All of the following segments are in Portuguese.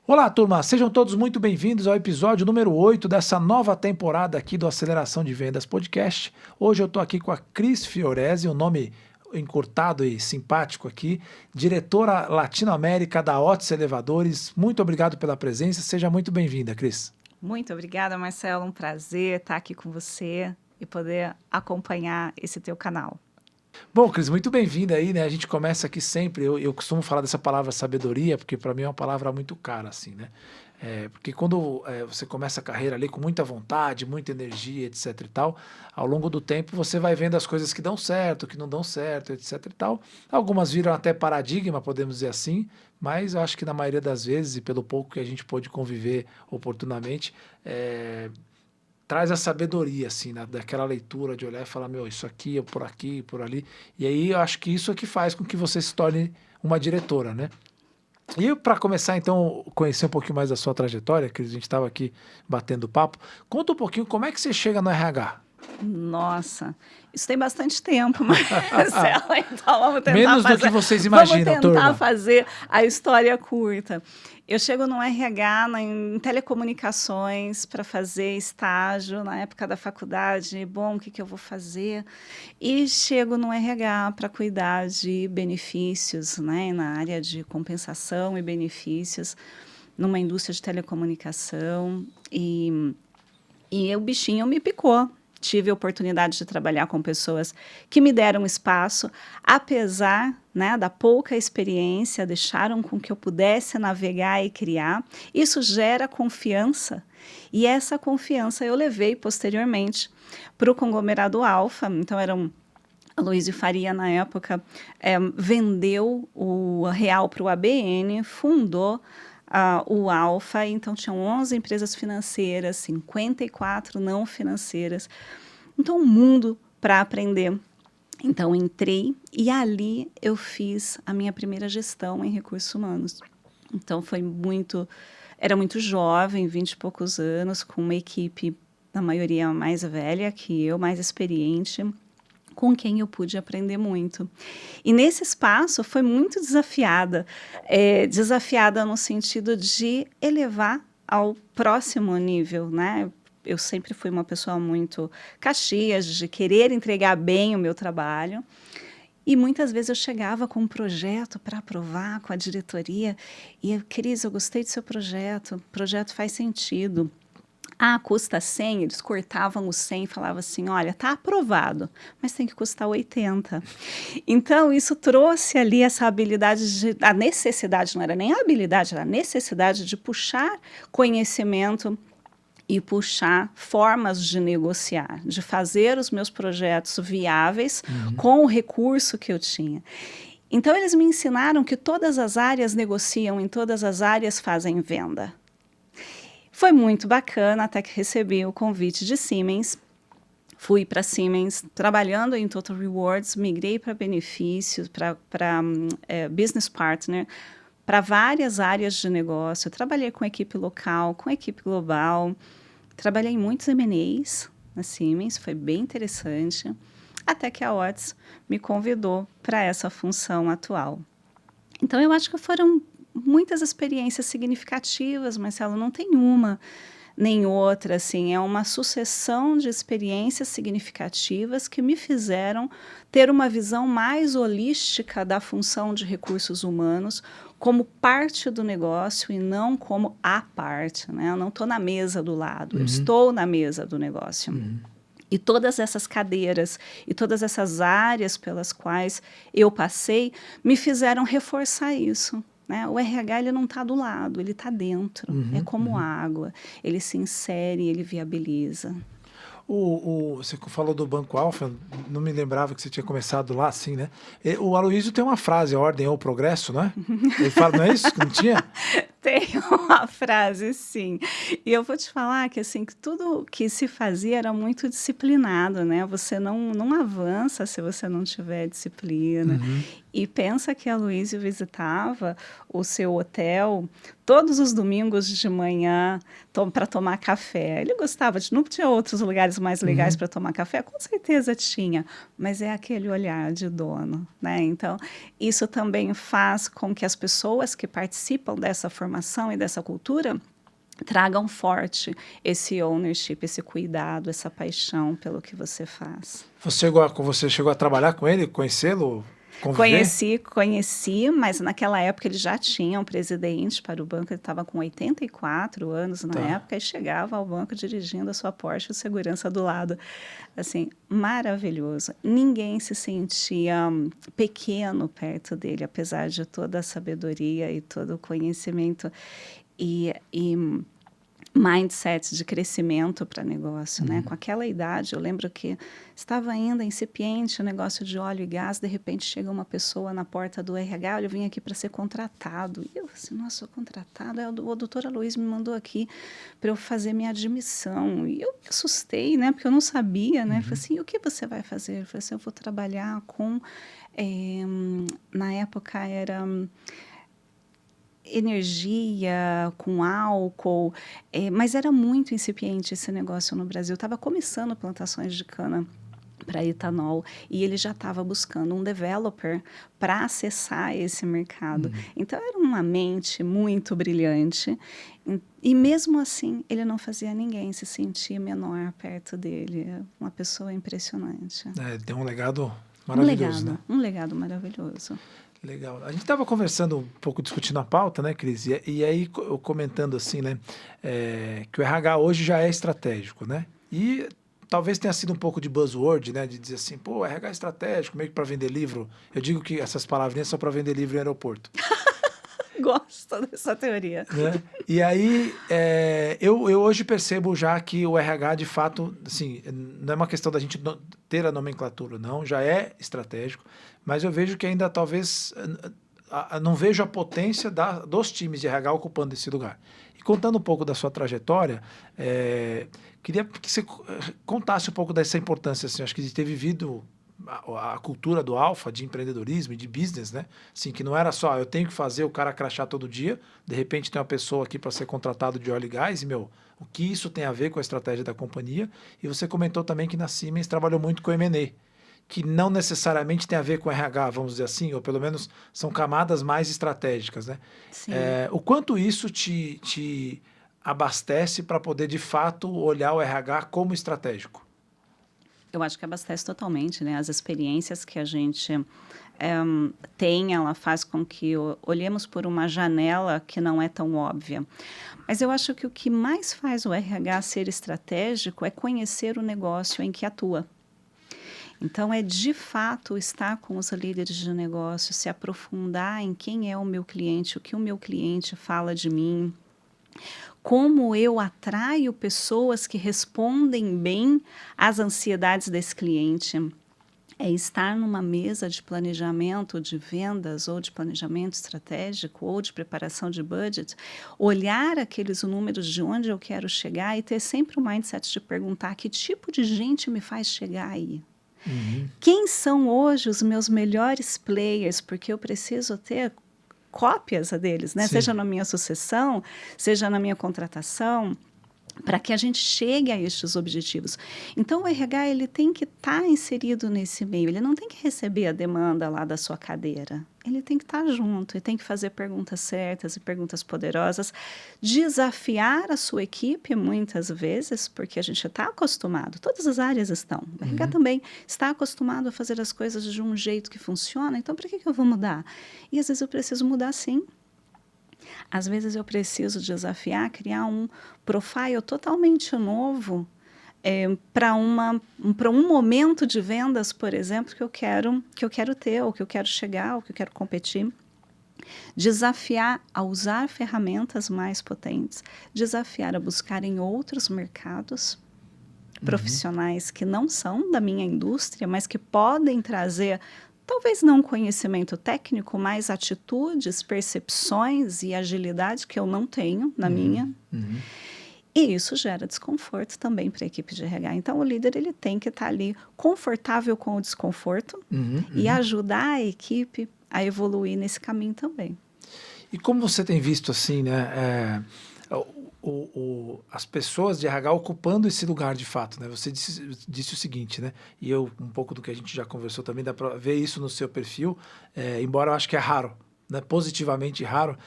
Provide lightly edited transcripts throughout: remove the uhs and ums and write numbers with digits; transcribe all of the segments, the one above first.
Olá, turma! Sejam todos muito bem-vindos ao episódio número 8 dessa nova temporada aqui do Aceleração de Vendas Podcast. Hoje eu estou aqui com a Cris Fiorese, um nome encurtado e simpático aqui, diretora Latinoamérica da Otis Elevadores. Muito obrigado pela presença, seja muito bem-vinda, Cris. Muito obrigada, Marcelo. Um prazer estar aqui com você e poder acompanhar esse teu canal. Bom, Cris, muito bem-vinda aí, né? A gente começa aqui sempre, eu costumo falar dessa palavra sabedoria, porque para mim é uma palavra muito cara, assim, né? Porque quando você começa a carreira ali com muita vontade, muita energia, etc e tal, ao longo do tempo você vai vendo as coisas que dão certo, que não dão certo, etc e tal. Algumas viram até paradigma, podemos dizer assim, mas eu acho que na maioria das vezes, e pelo pouco que a gente pôde conviver oportunamente, traz a sabedoria, assim, daquela leitura de olhar e falar, meu, isso aqui é por aqui, por ali. E aí eu acho que isso é que faz com que você se torne uma diretora, né? E para começar, então, conhecer um pouquinho mais da sua trajetória, que a gente estava aqui batendo papo, conta um pouquinho como é que você chega no RH. Nossa, isso tem bastante tempo, Marcelo, então vamos tentar Menos fazer... do que vocês imaginam, Vamos tentar turma. fazer a história curta. Eu chego no RH, em telecomunicações, para fazer estágio na época da faculdade. Bom, o que eu vou fazer? E chego no RH para cuidar de benefícios, né, na área de compensação e benefícios, numa indústria de telecomunicação. E o bichinho me picou. Tive a oportunidade de trabalhar com pessoas que me deram espaço, apesar, né, da pouca experiência, deixaram com que eu pudesse navegar e criar. Isso gera confiança, e essa confiança eu levei posteriormente para o conglomerado Alfa. Então, a Luiz Faria, na época, vendeu o Real para o ABN, fundou o Alfa, então tinham 11 empresas financeiras, 54 não financeiras. Então, um mundo para aprender. Então, entrei e ali eu fiz a minha primeira gestão em recursos humanos. Então, era muito jovem, 20 e poucos anos, com uma equipe, na maioria, mais velha que eu, mais experiente, com quem eu pude aprender muito. E nesse espaço foi muito desafiada, desafiada no sentido de elevar ao próximo nível, né? Eu sempre fui uma pessoa muito caxias, de querer entregar bem o meu trabalho. E muitas vezes eu chegava com um projeto para aprovar com a diretoria e eu, Cris, eu gostei do seu projeto, o projeto faz sentido. Custa 100, eles cortavam o 100 e falavam assim, olha, está aprovado, mas tem que custar 80. Então, isso trouxe ali essa habilidade, a necessidade, não era nem a habilidade, era a necessidade de puxar conhecimento e puxar formas de negociar, de fazer os meus projetos viáveis com o recurso que eu tinha. Então, eles me ensinaram que todas as áreas negociam, em todas as áreas fazem venda. Foi muito bacana, até que recebi o convite de Siemens. Fui para Siemens, trabalhando em Total Rewards, migrei para benefícios, para business partner, para várias áreas de negócio. Trabalhei com equipe local, com equipe global. Trabalhei em muitos M&As na Siemens, foi bem interessante. Até que a Otis me convidou para essa função atual. Então, eu acho que foram muitas experiências significativas, Marcelo, não tem uma nem outra, assim, é uma sucessão de experiências significativas que me fizeram ter uma visão mais holística da função de recursos humanos como parte do negócio e não como a parte, né? Eu não estou na mesa do lado, eu estou na mesa do negócio. E todas essas cadeiras e todas essas áreas pelas quais eu passei me fizeram reforçar isso. Né? O RH ele não está do lado, ele está dentro. É como água. Ele se insere, ele viabiliza. Você falou do Banco Alfa, não me lembrava que você tinha começado lá assim, né? O Aloysio tem uma frase, ordem ou progresso, não é? Ele fala, não é isso? Que não tinha? Tem uma frase, sim. E eu vou te falar que, assim, que tudo que se fazia era muito disciplinado, né? Você não avança se você não tiver disciplina. E pensa que a Luísio visitava o seu hotel todos os domingos de manhã para tomar café. Ele gostava de... Não tinha outros lugares mais legais para tomar café? Com certeza tinha, mas é aquele olhar de dono, né? Então, isso também faz com que as pessoas que participam dessa formação e dessa cultura tragam forte esse ownership, esse cuidado, essa paixão pelo que você faz. Você chegou a trabalhar com ele, conhecê-lo, conviver? Conheci, mas naquela época ele já tinha um presidente para o banco, ele estava com 84 anos na época e chegava ao banco dirigindo a sua Porsche, o segurança do lado. Assim, maravilhoso. Ninguém se sentia pequeno perto dele, apesar de toda a sabedoria e todo o conhecimento e mindset de crescimento para negócio, né? Com aquela idade, eu lembro que estava ainda incipiente o negócio de óleo e gás, de repente chega uma pessoa na porta do RH, eu vim aqui para ser contratado. E eu assim, nossa, sou contratado? O doutor Aloysio me mandou aqui para eu fazer minha admissão. E eu me assustei, né? Porque eu não sabia, né? Ele falei assim, e o que você vai fazer? Eu falei assim, eu vou trabalhar com... na época era... energia, com álcool, mas era muito incipiente esse negócio no Brasil. Estava começando plantações de cana para etanol e ele já estava buscando um developer para acessar esse mercado. Então, era uma mente muito brilhante e mesmo assim, ele não fazia ninguém se sentir menor perto dele. É uma pessoa impressionante. Tem um legado maravilhoso, né? Um legado maravilhoso. Legal. A gente estava conversando um pouco, discutindo a pauta, né, Cris? E aí eu comentando assim, né, que o RH hoje já é estratégico, né? E talvez tenha sido um pouco de buzzword, né, de dizer assim, pô, RH é estratégico, meio que para vender livro. Eu digo que essas palavrinhas são para vender livro em aeroporto. Gosto dessa teoria. Né? E aí, eu hoje percebo já que o RH, de fato, assim, não é uma questão da gente ter a nomenclatura, não, já é estratégico, mas eu vejo que ainda talvez, não vejo a potência dos times de RH ocupando esse lugar. E contando um pouco da sua trajetória, queria que você contasse um pouco dessa importância, assim, acho que de ter vivido a cultura do alfa, de empreendedorismo e de business, né? Assim, que não era só, eu tenho que fazer o cara crachar todo dia, de repente tem uma pessoa aqui para ser contratado de óleo e gás, e, o que isso tem a ver com a estratégia da companhia? E você comentou também que na Siemens trabalhou muito com M&A, que não necessariamente tem a ver com RH, vamos dizer assim, ou pelo menos são camadas mais estratégicas, né? Sim. O quanto isso te abastece para poder, de fato, olhar o RH como estratégico? Eu acho que abastece totalmente, né? As experiências que a gente tem, ela faz com que olhemos por uma janela que não é tão óbvia. Mas eu acho que o que mais faz o RH ser estratégico é conhecer o negócio em que atua. Então, é de fato estar com os líderes de negócio, se aprofundar em quem é o meu cliente, o que o meu cliente fala de mim, como eu atraio pessoas que respondem bem às ansiedades desse cliente. É estar numa mesa de planejamento de vendas ou de planejamento estratégico ou de preparação de budget, olhar aqueles números de onde eu quero chegar e ter sempre o mindset de perguntar que tipo de gente me faz chegar aí. Quem são hoje os meus melhores players? Porque eu preciso ter cópias deles, né? Seja na minha sucessão, seja na minha contratação, para que a gente chegue a estes objetivos. Então, o RH ele tem que estar inserido nesse meio, ele não tem que receber a demanda lá da sua cadeira. Ele tem que estar junto e tem que fazer perguntas certas e perguntas poderosas, desafiar a sua equipe muitas vezes, porque a gente está acostumado, todas as áreas estão. O RH também está acostumado a fazer as coisas de um jeito que funciona, então para que eu vou mudar? E às vezes eu preciso mudar sim. Às vezes eu preciso desafiar, criar um profile totalmente novo para um momento de vendas, por exemplo, que eu quero ter, ou que eu quero chegar, ou que eu quero competir. Desafiar a usar ferramentas mais potentes, desafiar a buscar em outros mercados profissionais que não são da minha indústria, mas que podem trazer talvez não conhecimento técnico, mas atitudes, percepções e agilidade que eu não tenho na minha. E isso gera desconforto também para a equipe de RH. Então, o líder ele tem que estar ali confortável com o desconforto e ajudar a equipe a evoluir nesse caminho também. E como você tem visto assim, né, as pessoas de RH ocupando esse lugar de fato, né? Você disse o seguinte, né? E eu, um pouco do que a gente já conversou também, dá para ver isso no seu perfil, embora eu acho que é raro, né? Positivamente raro,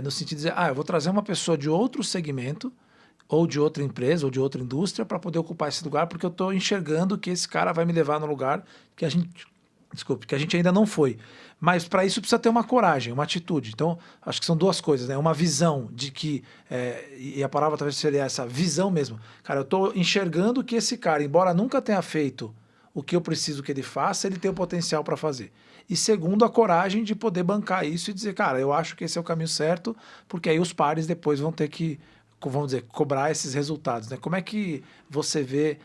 no sentido de dizer, eu vou trazer uma pessoa de outro segmento, ou de outra empresa, ou de outra indústria, para poder ocupar esse lugar, porque eu estou enxergando que esse cara vai me levar no lugar que a gente, desculpe, que a gente ainda não foi. Mas para isso precisa ter uma coragem, uma atitude. Então, acho que são duas coisas, né? Uma visão de que, e a palavra talvez seria essa, visão mesmo. Cara, eu estou enxergando que esse cara, embora nunca tenha feito o que eu preciso que ele faça, ele tem o potencial para fazer. E segundo, a coragem de poder bancar isso e dizer, cara, eu acho que esse é o caminho certo, porque aí os pares depois vão ter que, vamos dizer, cobrar esses resultados, né? Como é que você vê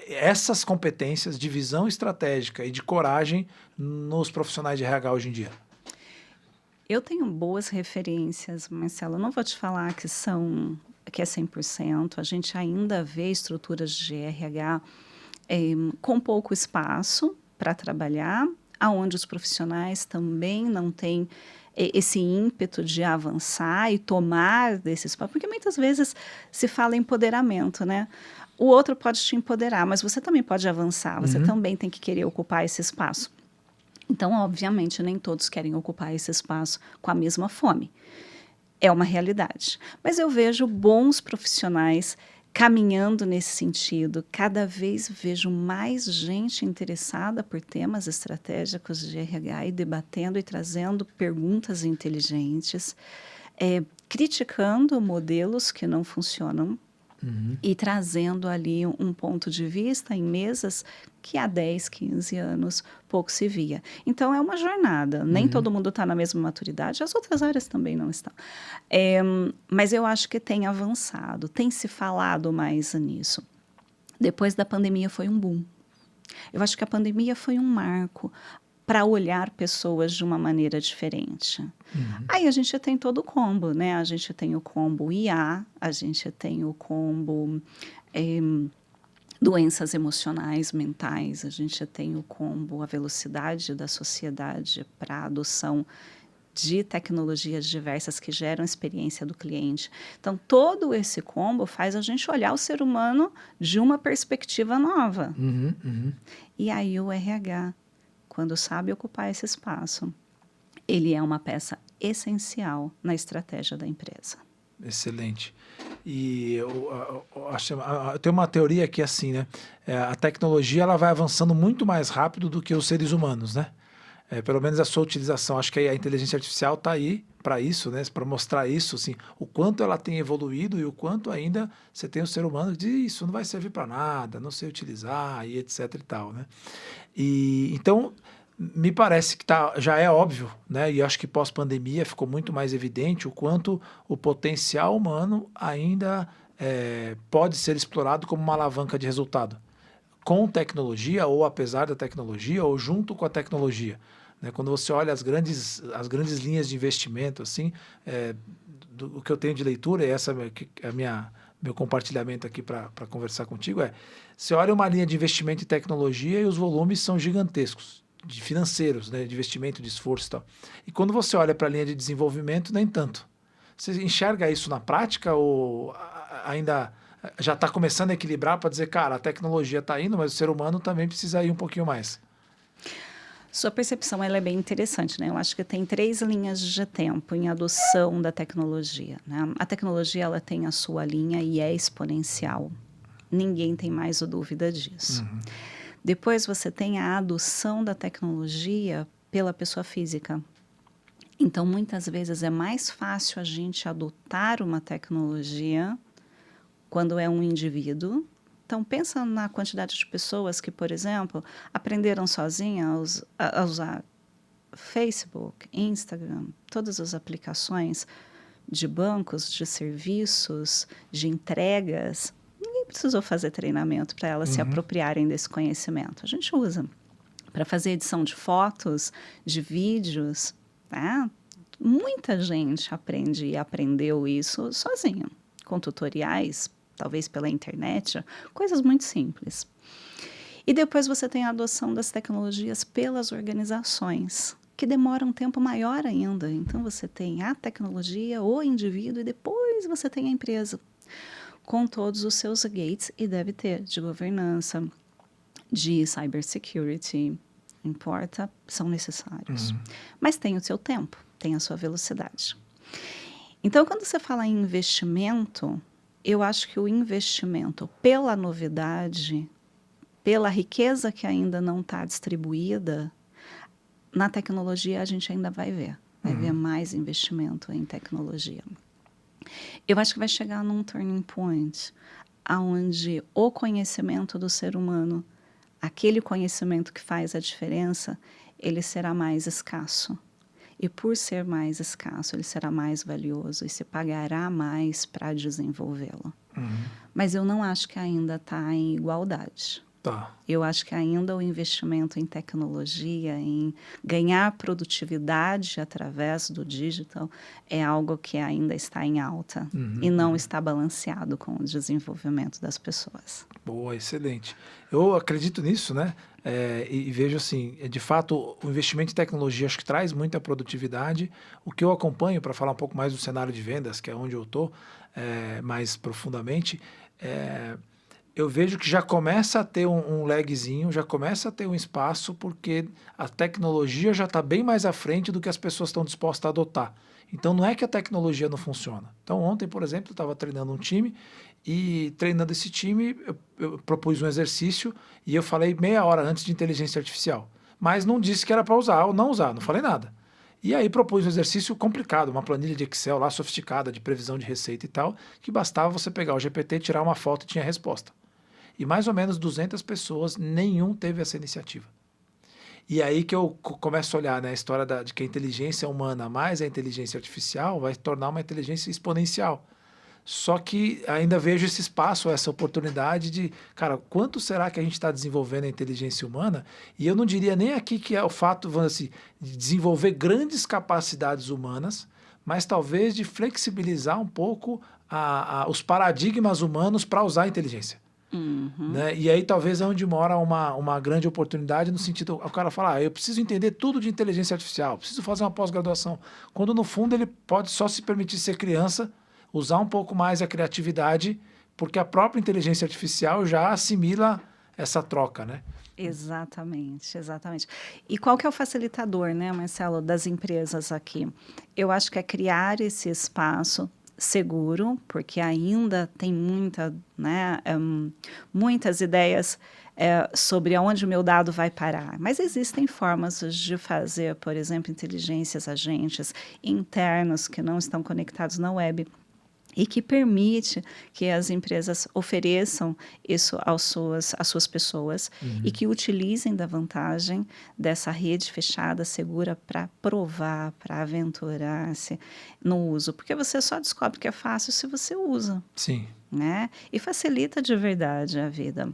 essas competências de visão estratégica e de coragem nos profissionais de RH hoje em dia? Eu tenho boas referências, Marcelo. Eu não vou te falar que é 100%. A gente ainda vê estruturas de RH com pouco espaço para trabalhar, aonde os profissionais também não têm esse ímpeto de avançar e tomar desse espaço, porque muitas vezes se fala em empoderamento, né? O outro pode te empoderar, mas você também pode avançar, você também tem que querer ocupar esse espaço. Então, obviamente, nem todos querem ocupar esse espaço com a mesma fome. É uma realidade. Mas eu vejo bons profissionais caminhando nesse sentido. Cada vez vejo mais gente interessada por temas estratégicos de RH e debatendo e trazendo perguntas inteligentes, criticando modelos que não funcionam. E trazendo ali um ponto de vista em mesas que há 10, 15 anos pouco se via. Então, é uma jornada. Nem todo mundo está na mesma maturidade, as outras áreas também não estão. Mas eu acho que tem avançado, tem se falado mais nisso. Depois da pandemia foi um boom. Eu acho que a pandemia foi um marco para olhar pessoas de uma maneira diferente. Aí a gente tem todo o combo, né? A gente tem o combo IA, a gente tem o combo doenças emocionais, mentais, a gente tem o combo a velocidade da sociedade para a adoção de tecnologias diversas que geram experiência do cliente. Então, todo esse combo faz a gente olhar o ser humano de uma perspectiva nova. E aí o RH, quando sabe ocupar esse espaço, ele é uma peça essencial na estratégia da empresa. Excelente. E eu tenho uma teoria que é assim, né? A tecnologia ela vai avançando muito mais rápido do que os seres humanos, né? Pelo menos a sua utilização. Acho que a inteligência artificial está aí para isso, né? Para mostrar isso, assim, o quanto ela tem evoluído e o quanto ainda você tem o ser humano que diz isso não vai servir para nada, não sei utilizar e etc e tal, né? E então me parece que já é óbvio, né? E acho que pós-pandemia ficou muito mais evidente o quanto o potencial humano ainda pode ser explorado como uma alavanca de resultado, com tecnologia ou apesar da tecnologia ou junto com a tecnologia. Né? Quando você olha as grandes linhas de investimento, assim, o que eu tenho de leitura, e essa é meu compartilhamento aqui para conversar contigo, você olha uma linha de investimento em tecnologia e os volumes são gigantescos, de financeiros, né, de investimento, de esforço e tal. E quando você olha para a linha de desenvolvimento, nem tanto. Você enxerga isso na prática ou ainda já está começando a equilibrar para dizer, cara, a tecnologia está indo, mas o ser humano também precisa ir um pouquinho mais? Sua percepção ela é bem interessante, né? Eu acho que tem 3 linhas de tempo em adoção da tecnologia, né? A tecnologia ela tem a sua linha e é exponencial. Ninguém tem mais dúvida disso. Depois você tem a adoção da tecnologia pela pessoa física. Então, muitas vezes é mais fácil a gente adotar uma tecnologia quando é um indivíduo. Então, pensa na quantidade de pessoas que, por exemplo, aprenderam sozinhas a usar Facebook, Instagram, todas as aplicações de bancos, de serviços, de entregas. Ninguém precisou fazer treinamento para elas se apropriarem desse conhecimento. A gente usa para fazer edição de fotos, de vídeos, tá? Muita gente aprende e aprendeu isso sozinha, com tutoriais, talvez pela internet, coisas muito simples. E depois você tem a adoção das tecnologias pelas organizações, que demora um tempo maior ainda. Então, você tem a tecnologia, o indivíduo, e depois você tem a empresa, com todos os seus gates, e deve ter de governança, de cybersecurity, não importa, são necessários. Mas tem o seu tempo, tem a sua velocidade. Então, quando você fala em investimento, eu acho que o investimento pela novidade, pela riqueza que ainda não está distribuída, na tecnologia a gente ainda vai ver mais investimento em tecnologia. Eu acho que vai chegar num turning point, onde o conhecimento do ser humano, aquele conhecimento que faz a diferença, ele será mais escasso. E por ser mais escasso, ele será mais valioso e se pagará mais para desenvolvê-lo. Mas eu não acho que ainda está em igualdade. Tá. Eu acho que ainda o investimento em tecnologia, em ganhar produtividade através do digital, é algo que ainda está em alta e não está balanceado com o desenvolvimento das pessoas. Boa, excelente. Eu acredito nisso, né? E vejo assim, de fato, o investimento em tecnologia acho que traz muita produtividade. O que eu acompanho, para falar um pouco mais do cenário de vendas, que é onde eu estou mais profundamente, eu vejo que já começa a ter um lagzinho, já começa a ter um espaço, porque a tecnologia já está bem mais à frente do que as pessoas estão dispostas a adotar. Então, não é que a tecnologia não funciona. Então, ontem, por exemplo, eu estava treinando um time e treinando esse time, eu propus um exercício e eu falei meia hora antes de inteligência artificial. Mas não disse que era para usar ou não usar, não falei nada. E aí propus um exercício complicado, uma planilha de Excel lá sofisticada, de previsão de receita e tal, que bastava você pegar o GPT, tirar uma foto e tinha a resposta. E mais ou menos 200 pessoas, nenhum teve essa iniciativa. E aí que eu começo a olhar, né, a história de que a inteligência humana mais a inteligência artificial vai tornar uma inteligência exponencial. Só que ainda vejo esse espaço, essa oportunidade de, cara, quanto será que a gente está desenvolvendo a inteligência humana? E eu não diria nem aqui que é o fato, vamos assim, de desenvolver grandes capacidades humanas, mas talvez de flexibilizar um pouco os paradigmas humanos para usar a inteligência. Né? E aí talvez é onde mora uma grande oportunidade no sentido, o cara fala, eu preciso entender tudo de inteligência artificial, preciso fazer uma pós-graduação, quando no fundo ele pode só se permitir ser criança, usar um pouco mais a criatividade, porque a própria inteligência artificial já assimila essa troca, né? Exatamente, exatamente. E qual que é o facilitador, né, Marcelo, das empresas aqui? Eu acho que é criar esse espaço seguro, porque ainda tem muitas ideias sobre aonde o meu dado vai parar. Mas existem formas de fazer, por exemplo, inteligências, agentes internos que não estão conectados na web, e que permite que as empresas ofereçam isso às suas pessoas e que utilizem da vantagem dessa rede fechada, segura, para provar, para aventurar-se no uso. Porque você só descobre que é fácil se você usa. Sim. Né? E facilita de verdade a vida.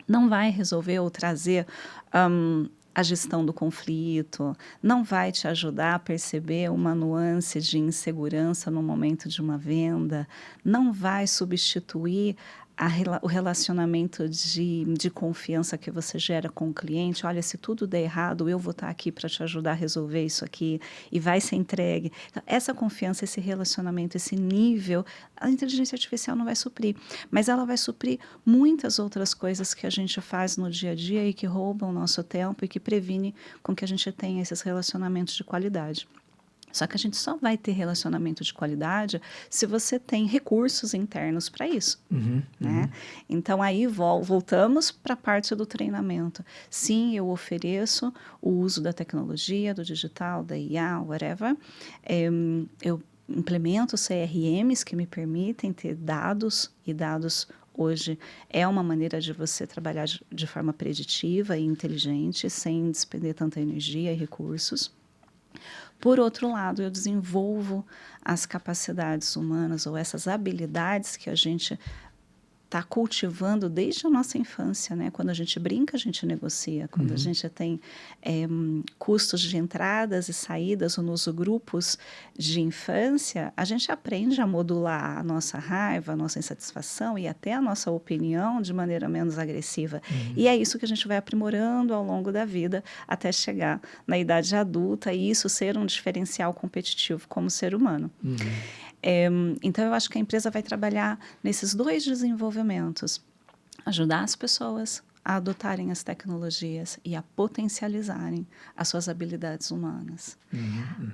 Não vai resolver ou trazer a gestão do conflito, não vai te ajudar a perceber uma nuance de insegurança no momento de uma venda, não vai substituir o relacionamento de confiança que você gera com o cliente. Olha, se tudo der errado, eu vou estar aqui para te ajudar a resolver isso aqui e vai ser entregue. Então, essa confiança, esse relacionamento, esse nível, a inteligência artificial não vai suprir, mas ela vai suprir muitas outras coisas que a gente faz no dia a dia e que roubam o nosso tempo e que previne com que a gente tenha esses relacionamentos de qualidade. Só que a gente só vai ter relacionamento de qualidade se você tem recursos internos para isso. Né? Então, aí voltamos para a parte do treinamento. Sim, eu ofereço o uso da tecnologia, do digital, da IA, whatever. Eu implemento CRMs que me permitem ter dados, e dados hoje é uma maneira de você trabalhar de forma preditiva e inteligente, sem despender tanta energia e recursos. Por outro lado, eu desenvolvo as capacidades humanas ou essas habilidades que a gente está cultivando desde a nossa infância, né? Quando a gente brinca, a gente negocia. Quando a gente tem custos de entradas e saídas nos grupos de infância, a gente aprende a modular a nossa raiva, a nossa insatisfação e até a nossa opinião de maneira menos agressiva. E é isso que a gente vai aprimorando ao longo da vida até chegar na idade adulta e isso ser um diferencial competitivo como ser humano. Então, eu acho que a empresa vai trabalhar nesses 2 desenvolvimentos. Ajudar as pessoas a adotarem as tecnologias e a potencializarem as suas habilidades humanas.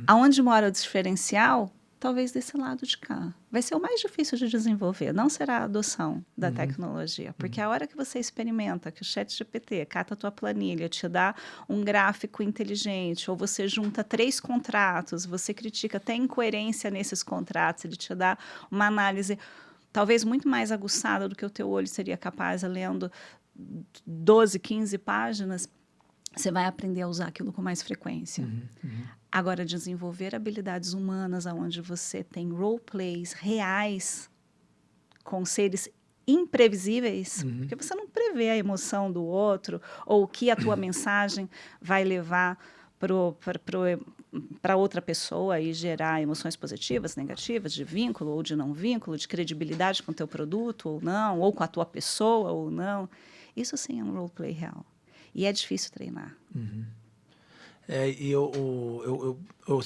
Aonde mora o diferencial? Talvez desse lado de cá. Vai ser o mais difícil de desenvolver, não será a adoção da tecnologia. Porque a hora que você experimenta, que o ChatGPT cata a tua planilha, te dá um gráfico inteligente, ou você junta 3 contratos, você critica, tem incoerência nesses contratos, ele te dá uma análise talvez muito mais aguçada do que o teu olho seria capaz, lendo 12, 15 páginas, você vai aprender a usar aquilo com mais frequência. Agora, desenvolver habilidades humanas onde você tem roleplays reais com seres imprevisíveis, porque você não prevê a emoção do outro ou o que a tua mensagem vai levar para outra pessoa e gerar emoções positivas, negativas, de vínculo ou de não vínculo, de credibilidade com o teu produto ou não, ou com a tua pessoa ou não. Isso sim é um roleplay real. E é difícil treinar. E eu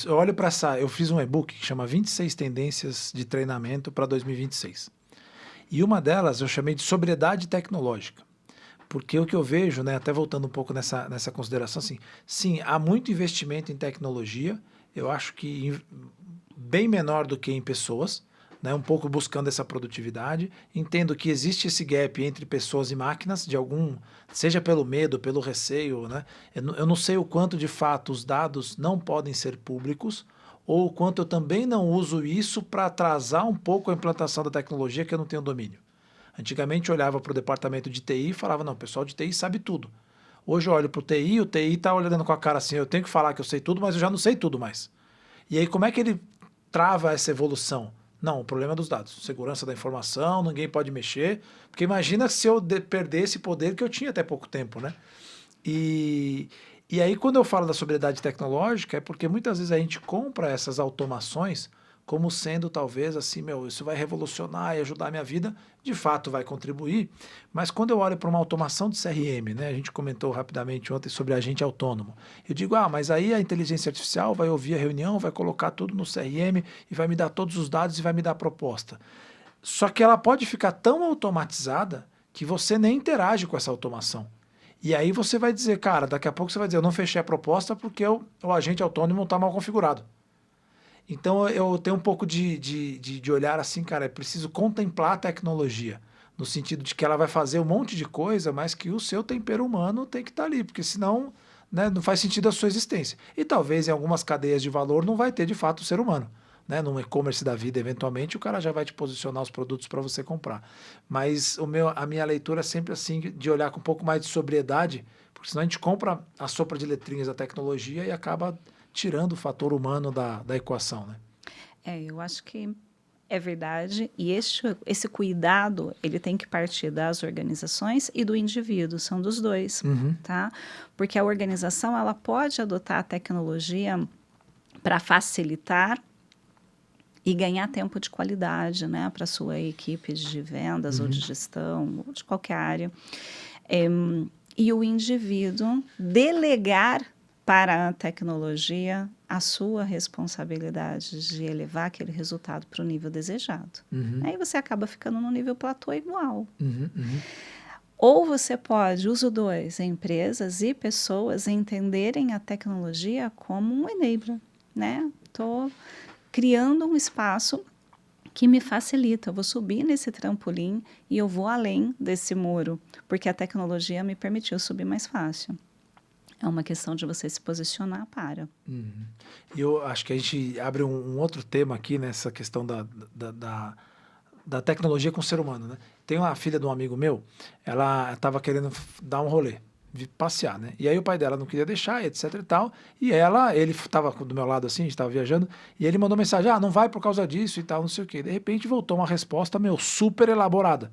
olho para essa... Eu fiz um e-book que chama 26 Tendências de Treinamento para 2026. E uma delas eu chamei de sobriedade tecnológica. Porque o que eu vejo, né, até voltando um pouco nessa consideração, assim, sim, há muito investimento em tecnologia, eu acho que bem menor do que em pessoas, né, um pouco buscando essa produtividade. Entendo que existe esse gap entre pessoas e máquinas, seja pelo medo, pelo receio, né? Eu não sei o quanto de fato os dados não podem ser públicos, ou o quanto eu também não uso isso para atrasar um pouco a implantação da tecnologia que eu não tenho domínio. Antigamente eu olhava para o departamento de TI e falava, não, o pessoal de TI sabe tudo. Hoje eu olho para o TI está olhando com a cara assim, eu tenho que falar que eu sei tudo, mas eu já não sei tudo mais. E aí como é que ele trava essa evolução? Não, o problema é dos dados, segurança da informação, ninguém pode mexer, porque imagina se eu perder esse poder que eu tinha até pouco tempo, né? E aí quando eu falo da sobriedade tecnológica é porque muitas vezes a gente compra essas automações como sendo talvez assim, isso vai revolucionar e ajudar a minha vida, de fato vai contribuir, mas quando eu olho para uma automação de CRM, né, a gente comentou rapidamente ontem sobre agente autônomo, eu digo, mas aí a inteligência artificial vai ouvir a reunião, vai colocar tudo no CRM e vai me dar todos os dados e vai me dar a proposta. Só que ela pode ficar tão automatizada que você nem interage com essa automação. E aí você vai dizer, cara, daqui a pouco você vai dizer, eu não fechei a proposta porque o agente autônomo está mal configurado. Então eu tenho um pouco de olhar assim, cara, é preciso contemplar a tecnologia, no sentido de que ela vai fazer um monte de coisa, mas que o seu tempero humano tem que estar ali, porque senão, né, não faz sentido a sua existência. E talvez em algumas cadeias de valor não vai ter de fato o ser humano. Né? No e-commerce da vida, eventualmente, o cara já vai te posicionar os produtos para você comprar. Mas a minha leitura é sempre assim, de olhar com um pouco mais de sobriedade, porque senão a gente compra a sopa de letrinhas da tecnologia e acaba tirando o fator humano da equação, né? Eu acho que é verdade. E esse cuidado, ele tem que partir das organizações e do indivíduo, são dos dois, tá? Porque a organização, ela pode adotar a tecnologia para facilitar e ganhar tempo de qualidade, né, para a sua equipe de vendas ou de gestão, ou de qualquer área. E o indivíduo delegar para a tecnologia a sua responsabilidade de elevar aquele resultado para o nível desejado. Aí você acaba ficando no nível platô igual. Ou você pode, uso 2, empresas e pessoas entenderem a tecnologia como um enabler, né? Estou criando um espaço que me facilita, eu vou subir nesse trampolim e eu vou além desse muro, porque a tecnologia me permitiu subir mais fácil. É uma questão de você se posicionar para. E eu acho que a gente abre um outro tema aqui nessa questão da tecnologia com o ser humano, né? Tem uma filha de um amigo meu, ela estava querendo dar um rolê, passear, né? E aí o pai dela não queria deixar, etc e tal, e ele estava do meu lado assim, a gente estava viajando, e ele mandou mensagem, não vai por causa disso e tal, não sei o quê. De repente voltou uma resposta, super elaborada.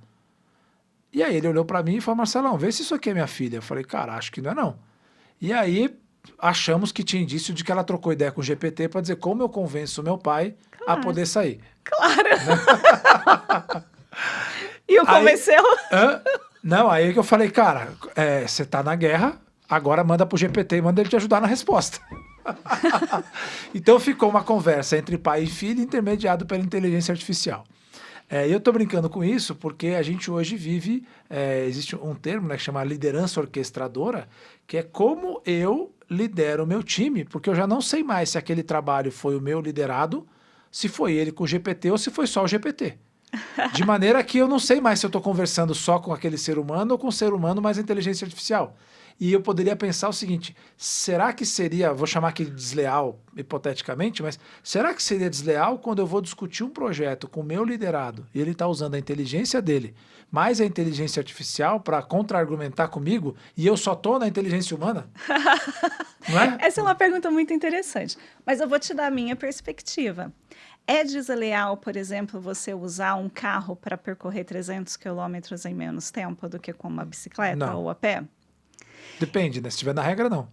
E aí ele olhou para mim e falou, Marcelão, vê se isso aqui é minha filha. Eu falei, cara, acho que não é não. E aí achamos que tinha indício de que ela trocou ideia com o GPT para dizer como eu convenço o meu pai a Claro, poder sair. claro. E o Aí, convenceu? hã? Não, aí que eu falei, cara, você tá na guerra, agora manda pro GPT e manda ele te ajudar na resposta. Então ficou uma conversa entre pai e filho intermediado pela inteligência artificial. E eu estou brincando com isso porque a gente hoje vive, existe um termo, né, que chama liderança orquestradora, que é como eu lidero o meu time, porque eu já não sei mais se aquele trabalho foi o meu liderado, se foi ele com o GPT ou se foi só o GPT. De maneira que eu não sei mais se eu estou conversando só com aquele ser humano ou com o ser humano mais a inteligência artificial. E eu poderia pensar o seguinte, será que seria, vou chamar aqui de desleal, hipoteticamente, mas será que seria desleal quando eu vou discutir um projeto com o meu liderado e ele está usando a inteligência dele, mais a inteligência artificial para contra-argumentar comigo e eu só estou na inteligência humana? Não é? Essa é uma pergunta muito interessante, mas eu vou te dar a minha perspectiva. É desleal, por exemplo, você usar um carro para percorrer 300 quilômetros em menos tempo do que com uma bicicleta Não. ou a pé? Depende, né? Se estiver na regra, não.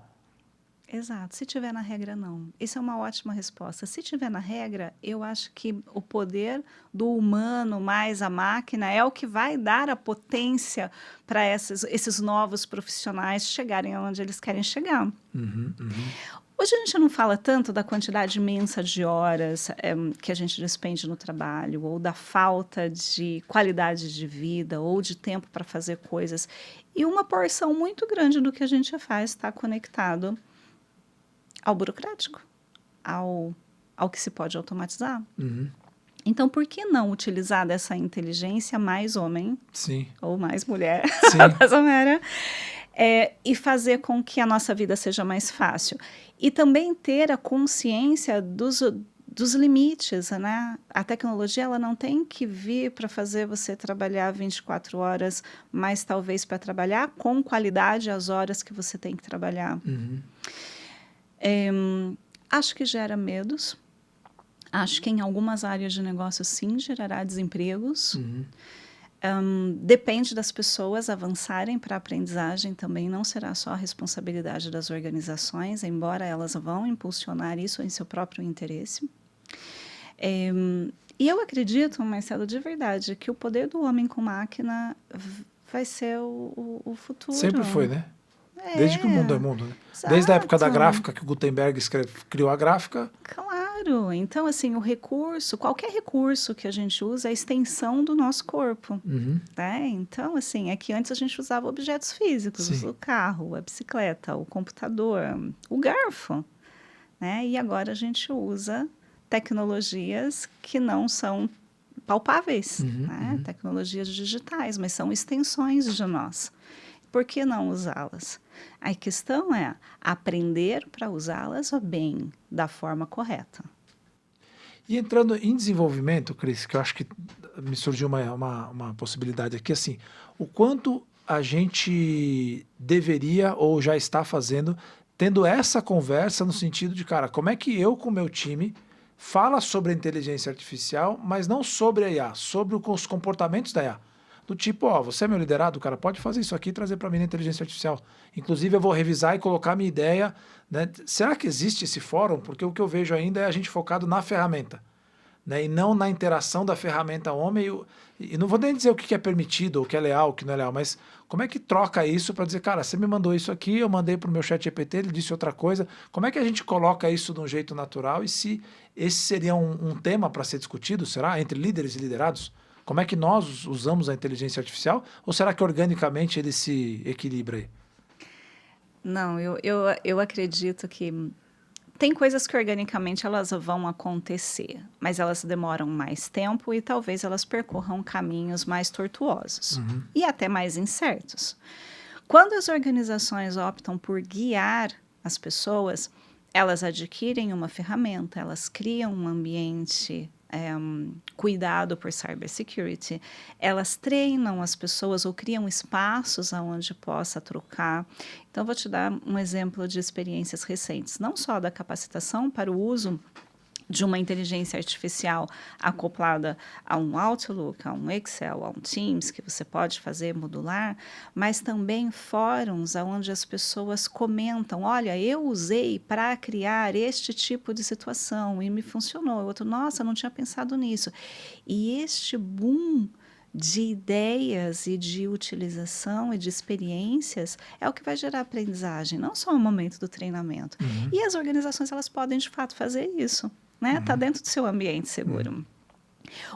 Exato. Se tiver na regra, não. Isso é uma ótima resposta. Se tiver na regra, eu acho que o poder do humano mais a máquina é o que vai dar a potência para esses novos profissionais chegarem onde eles querem chegar. Hoje a gente não fala tanto da quantidade imensa de horas que a gente despende no trabalho, ou da falta de qualidade de vida, ou de tempo para fazer coisas. E uma porção muito grande do que a gente faz está conectado ao burocrático, ao que se pode automatizar. Então, por que não utilizar dessa inteligência mais homem Sim. ou mais mulher, Sim. dessa maneira, e fazer com que a nossa vida seja mais fácil? E também ter a consciência dos limites, né? A tecnologia ela não tem que vir para fazer você trabalhar 24 horas, mas talvez para trabalhar com qualidade as horas que você tem que trabalhar. Acho que gera medos. Acho que em algumas áreas de negócio, sim, gerará desempregos. Depende das pessoas avançarem para a aprendizagem, também não será só a responsabilidade das organizações, embora elas vão impulsionar isso em seu próprio interesse. E eu acredito, Marcelo, de verdade, que o poder do homem com máquina vai ser o futuro. Sempre foi, né? Desde que o mundo é mundo, né? Exato. Desde a época da gráfica, que o Gutenberg criou a gráfica. Claro. Então, assim, qualquer recurso que a gente usa é a extensão do nosso corpo. Né? Então, assim, é que antes a gente usava objetos físicos, Sim. o carro, a bicicleta, o computador, o garfo. Né? E agora a gente usa tecnologias que não são palpáveis, né? Tecnologias digitais, mas são extensões de nós. Por que não usá-las? A questão é aprender para usá-las bem, da forma correta. E entrando em desenvolvimento, Cris, que eu acho que me surgiu uma possibilidade aqui, assim, o quanto a gente deveria ou já está fazendo, tendo essa conversa no sentido de, cara, como é que eu com o meu time fala sobre a inteligência artificial, mas não sobre a IA, sobre os comportamentos da IA. Do tipo, ó, você é meu liderado, cara, pode fazer isso aqui e trazer para mim na inteligência artificial. Inclusive, eu vou revisar e colocar minha ideia, né? Será que existe esse fórum? Porque o que eu vejo ainda é a gente focado na ferramenta, né? E não na interação da ferramenta homem. E não vou nem dizer o que é permitido, ou o que é leal, o que não é leal, mas como é que troca isso para dizer, cara, você me mandou isso aqui, eu mandei para o meu chat GPT, ele disse outra coisa. Como é que a gente coloca isso de um jeito natural e se esse seria um tema para ser discutido, será? Entre líderes e liderados? Como é que nós usamos a inteligência artificial? Ou será que organicamente ele se equilibra aí? Não, eu acredito que tem coisas que organicamente elas vão acontecer, mas elas demoram mais tempo e talvez elas percorram caminhos mais tortuosos e até mais incertos. Quando as organizações optam por guiar as pessoas, elas adquirem uma ferramenta, elas criam um ambiente cuidado por cybersecurity, elas treinam as pessoas ou criam espaços onde possa trocar. Então, vou te dar um exemplo de experiências recentes, não só da capacitação para o uso de uma inteligência artificial acoplada a um Outlook, a um Excel, a um Teams, que você pode fazer modular, mas também fóruns onde as pessoas comentam, olha, eu usei para criar este tipo de situação e me funcionou. O outro, nossa, não tinha pensado nisso. E este boom de ideias e de utilização e de experiências é o que vai gerar aprendizagem, não só no momento do treinamento. E as organizações, elas podem, de fato, fazer isso. Né? Tá dentro do seu ambiente seguro.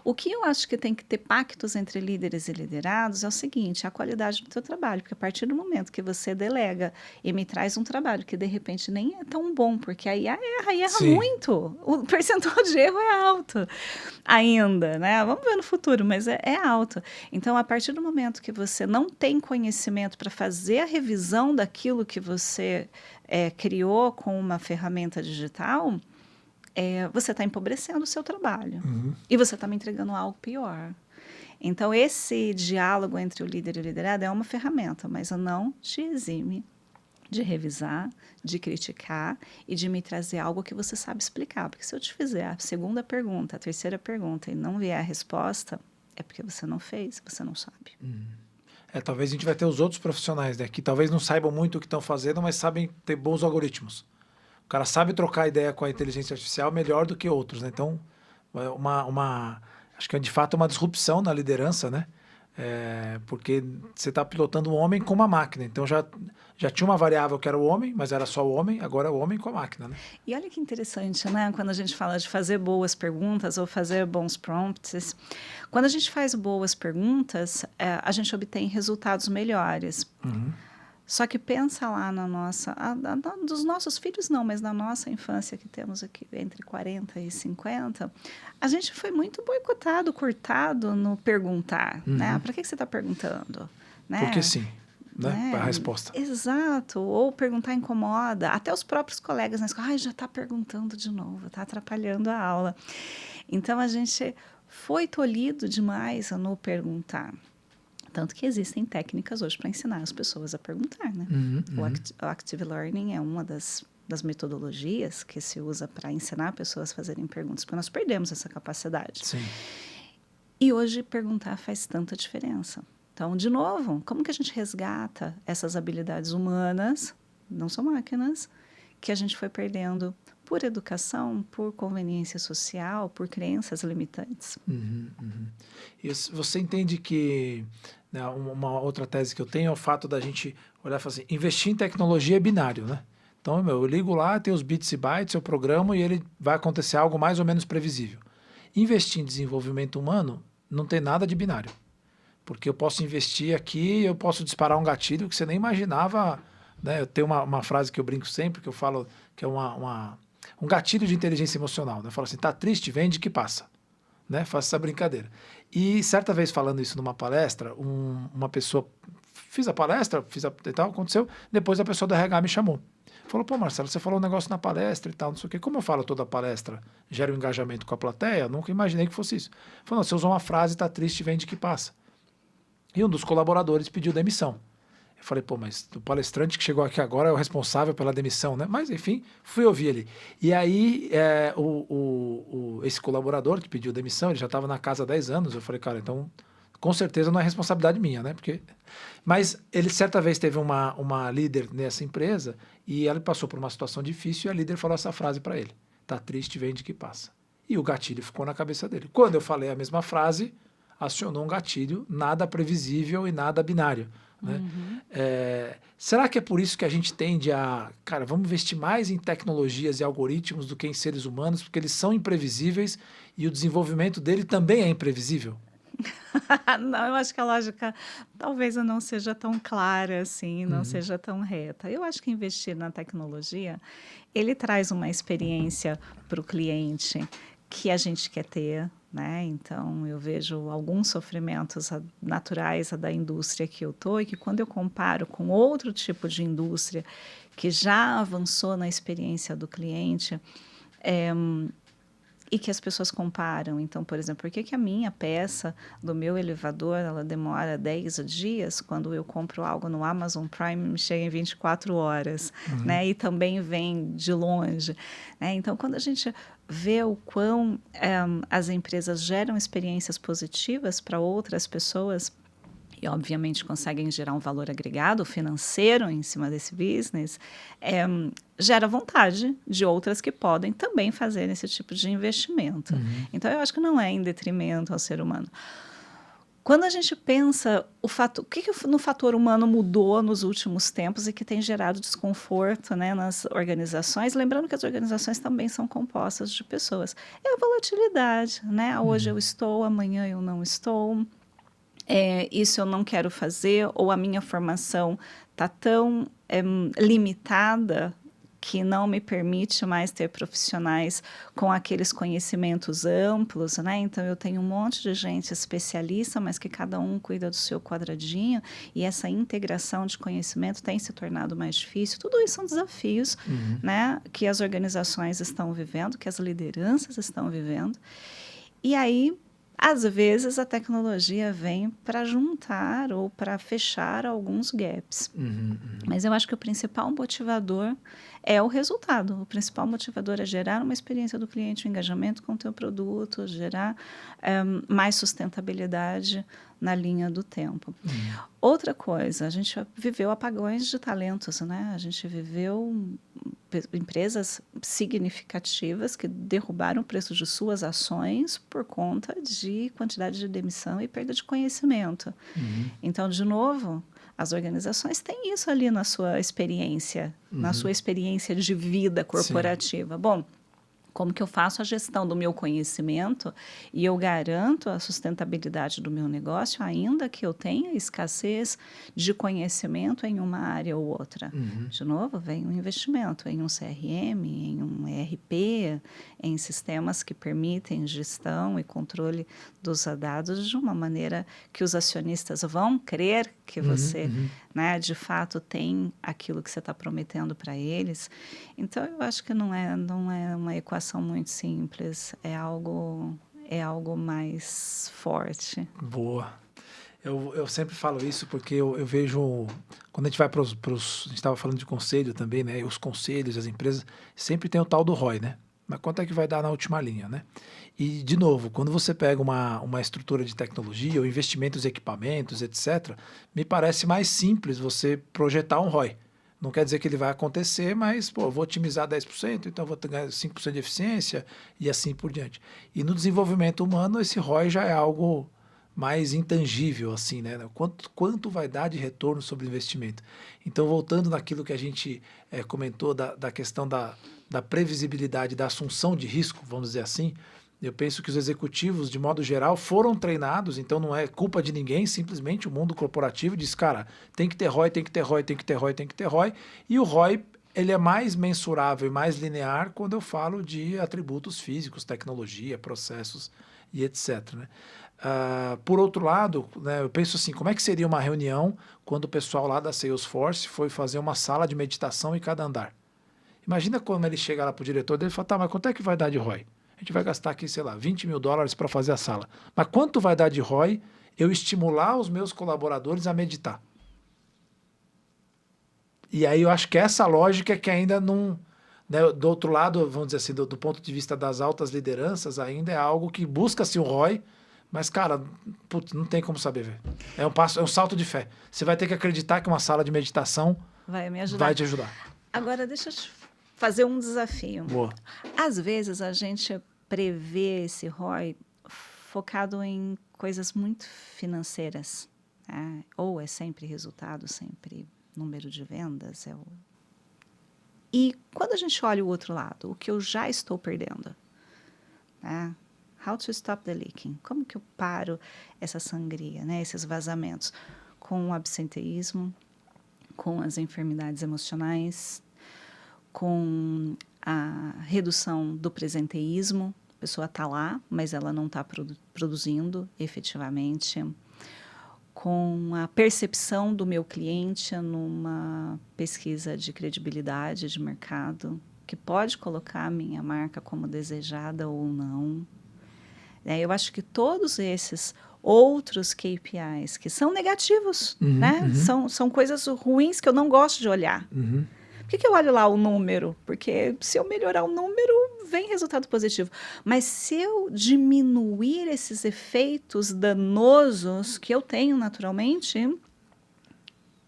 O que eu acho que tem que ter pactos entre líderes e liderados é o seguinte, a qualidade do teu trabalho, porque a partir do momento que você delega e me traz um trabalho que de repente nem é tão bom, porque aí erra muito, o percentual de erro é alto ainda, né? Vamos ver no futuro, mas é alto. Então, a partir do momento que você não tem conhecimento para fazer a revisão daquilo que você criou com uma ferramenta digital, você está empobrecendo o seu trabalho. E você está me entregando algo pior. Então, esse diálogo entre o líder e o liderado é uma ferramenta, mas não te exime de revisar, de criticar e de me trazer algo que você sabe explicar. Porque se eu te fizer a segunda pergunta, a terceira pergunta e não vier a resposta, é porque você não fez, você não sabe. Talvez a gente vai ter os outros profissionais, né, que talvez não saibam muito o que estão fazendo, mas sabem ter bons algoritmos. O cara sabe trocar ideia com a inteligência artificial melhor do que outros, né? Então, acho que é de fato uma disrupção na liderança, né? Porque você está pilotando um homem com uma máquina. Então, já tinha uma variável que era o homem, mas era só o homem, agora é o homem com a máquina, né? E olha que interessante, né? Quando a gente fala de fazer boas perguntas ou fazer bons prompts, quando a gente faz boas perguntas, a gente obtém resultados melhores. Só que pensa lá na nossa... dos nossos filhos não, mas na nossa infância que temos aqui entre 40 e 50, a gente foi muito boicotado, cortado no perguntar. Né? Para que você está perguntando? Né? Porque sim, né? A resposta. Exato. Ou perguntar incomoda. Até os próprios colegas na escola, já está perguntando de novo, está atrapalhando a aula. Então, a gente foi tolhido demais no perguntar. Tanto que existem técnicas hoje para ensinar as pessoas a perguntar, né? O Active Learning é uma das metodologias que se usa para ensinar pessoas a fazerem perguntas, porque nós perdemos essa capacidade. Sim. E hoje perguntar faz tanta diferença. Então, de novo, como que a gente resgata essas habilidades humanas, não são máquinas, que a gente foi perdendo por educação, por conveniência social, por crenças limitantes? E você entende que, né, uma outra tese que eu tenho é o fato da gente olhar e falar assim, investir em tecnologia é binário, né? Então, eu ligo lá, tem os bits e bytes, eu programo e ele vai acontecer algo mais ou menos previsível. Investir em desenvolvimento humano não tem nada de binário. Porque eu posso investir aqui, eu posso disparar um gatilho que você nem imaginava, né? Eu tenho uma frase que eu brinco sempre, que eu falo que é um gatilho de inteligência emocional. Né? Eu falo assim, tá triste, vende que passa. Né? Faço essa brincadeira. E certa vez falando isso numa palestra, uma pessoa, fiz a palestra, e tal, aconteceu, depois a pessoa do RH me chamou. Falou, pô, Marcelo, você falou um negócio na palestra e tal, não sei o quê. Como eu falo toda a palestra, gera um engajamento com a plateia, eu nunca imaginei que fosse isso. Falou, não, você usou uma frase, tá triste, vende que passa. E um dos colaboradores pediu demissão. Eu falei, pô, mas o palestrante que chegou aqui agora é o responsável pela demissão, né? Mas, enfim, fui ouvir ali. E aí, esse colaborador que pediu demissão, ele já estava na casa há 10 anos. Eu falei, cara, então, com certeza não é responsabilidade minha, né? Mas ele, certa vez, teve uma líder nessa empresa e ela passou por uma situação difícil e a líder falou essa frase para ele. Tá triste, vende que passa. E o gatilho ficou na cabeça dele. Quando eu falei a mesma frase, acionou um gatilho nada previsível e nada binário. Né? Será que é por isso que a gente tende cara, vamos investir mais em tecnologias e algoritmos do que em seres humanos, porque eles são imprevisíveis e o desenvolvimento dele também é imprevisível? Não, eu acho que a lógica talvez não seja tão clara assim, não seja tão reta. Eu acho que investir na tecnologia, ele traz uma experiência para o cliente que a gente quer ter, né? Então, eu vejo alguns sofrimentos naturais da indústria que eu estou e que quando eu comparo com outro tipo de indústria que já avançou na experiência do cliente, e que as pessoas comparam. Então, por exemplo, por que a minha peça do meu elevador ela demora 10 dias quando eu compro algo no Amazon Prime me chega em 24 horas, né? E também vem de longe, né? Então, quando a gente vê o quão as empresas geram experiências positivas para outras pessoas e, obviamente, conseguem gerar um valor agregado financeiro em cima desse business, gera vontade de outras que podem também fazer esse tipo de investimento. Então, eu acho que não é em detrimento ao ser humano. Quando a gente pensa o que no fator humano mudou nos últimos tempos e que tem gerado desconforto, né, nas organizações, lembrando que as organizações também são compostas de pessoas, é a volatilidade, né? Hoje eu estou, amanhã eu não estou. Isso eu não quero fazer, ou a minha formação está tão limitada que não me permite mais ter profissionais com aqueles conhecimentos amplos, né? Então, eu tenho um monte de gente especialista, mas que cada um cuida do seu quadradinho, e essa integração de conhecimento tem se tornado mais difícil. Tudo isso são desafios, né, que as organizações estão vivendo, que as lideranças estão vivendo. E aí, às vezes, a tecnologia vem para juntar ou para fechar alguns gaps. Mas eu acho que o principal motivador é o resultado. O principal motivador é gerar uma experiência do cliente, um engajamento com o teu produto, gerar mais sustentabilidade na linha do tempo. Outra coisa, a gente viveu apagões de talentos, né? A gente viveu empresas significativas que derrubaram o preço de suas ações por conta de quantidade de demissão e perda de conhecimento. Então, de novo, as organizações têm isso ali na sua experiência, na sua experiência de vida corporativa. Sim. Bom, como que eu faço a gestão do meu conhecimento e eu garanto a sustentabilidade do meu negócio, ainda que eu tenha escassez de conhecimento em uma área ou outra. De novo, vem um investimento em um CRM, em um ERP, em sistemas que permitem gestão e controle dos dados de uma maneira que os acionistas vão crer que você, né, de fato tem aquilo que você está prometendo para eles. Então, eu acho que não é uma equação muito simples, é algo mais forte. Boa. Eu sempre falo isso porque eu vejo, quando a gente vai para os... A gente estava falando de conselho também, né? Os conselhos, as empresas, sempre tem o tal do ROI, né? Mas quanto é que vai dar na última linha, né? E, de novo, quando você pega uma estrutura de tecnologia ou investimentos em equipamentos, etc., me parece mais simples você projetar um ROI. Não quer dizer que ele vai acontecer, mas, pô, eu vou otimizar 10%, então eu vou ganhar 5% de eficiência e assim por diante. E no desenvolvimento humano, esse ROI já é algo mais intangível, assim, né? Quanto vai dar de retorno sobre o investimento? Então, voltando naquilo que a gente comentou da questão da previsibilidade, da assunção de risco, vamos dizer assim, eu penso que os executivos, de modo geral, foram treinados, então não é culpa de ninguém, simplesmente o mundo corporativo diz, cara, tem que ter ROI, tem que ter ROI, tem que ter ROI, tem que ter ROI, e o ROI ele é mais mensurável e mais linear quando eu falo de atributos físicos, tecnologia, processos e etc. Né? Por outro lado, né, eu penso assim, como é que seria uma reunião quando o pessoal lá da Salesforce foi fazer uma sala de meditação em cada andar? Imagina quando ele chega lá para o diretor dele e fala, tá, mas quanto é que vai dar de ROI? A gente vai gastar aqui, sei lá, $20 mil para fazer a sala. Mas quanto vai dar de ROI eu estimular os meus colaboradores a meditar? E aí eu acho que essa lógica é que ainda não... Né, do outro lado, vamos dizer assim, do ponto de vista das altas lideranças, ainda é algo que busca-se um ROI, mas, cara, putz, não tem como saber, velho. É um salto de fé. Você vai ter que acreditar que uma sala de meditação vai te ajudar. Agora, deixa eu te fazer um desafio. Boa. Às vezes, a gente prevê esse ROI focado em coisas muito financeiras. Né? Ou é sempre resultado, sempre número de vendas. E quando a gente olha o outro lado, o que eu já estou perdendo? Né? How to stop the leaking? Como que eu paro essa sangria, né? Esses vazamentos? Com o absenteísmo, com as enfermidades emocionais, com a redução do presenteísmo. A pessoa está lá, mas ela não está produzindo efetivamente. Com a percepção do meu cliente numa pesquisa de credibilidade de mercado, que pode colocar a minha marca como desejada ou não. Eu acho que todos esses outros KPIs que são negativos, né? São coisas ruins que eu não gosto de olhar. Por que eu olho lá o número? Porque se eu melhorar o número, vem resultado positivo. Mas se eu diminuir esses efeitos danosos que eu tenho naturalmente,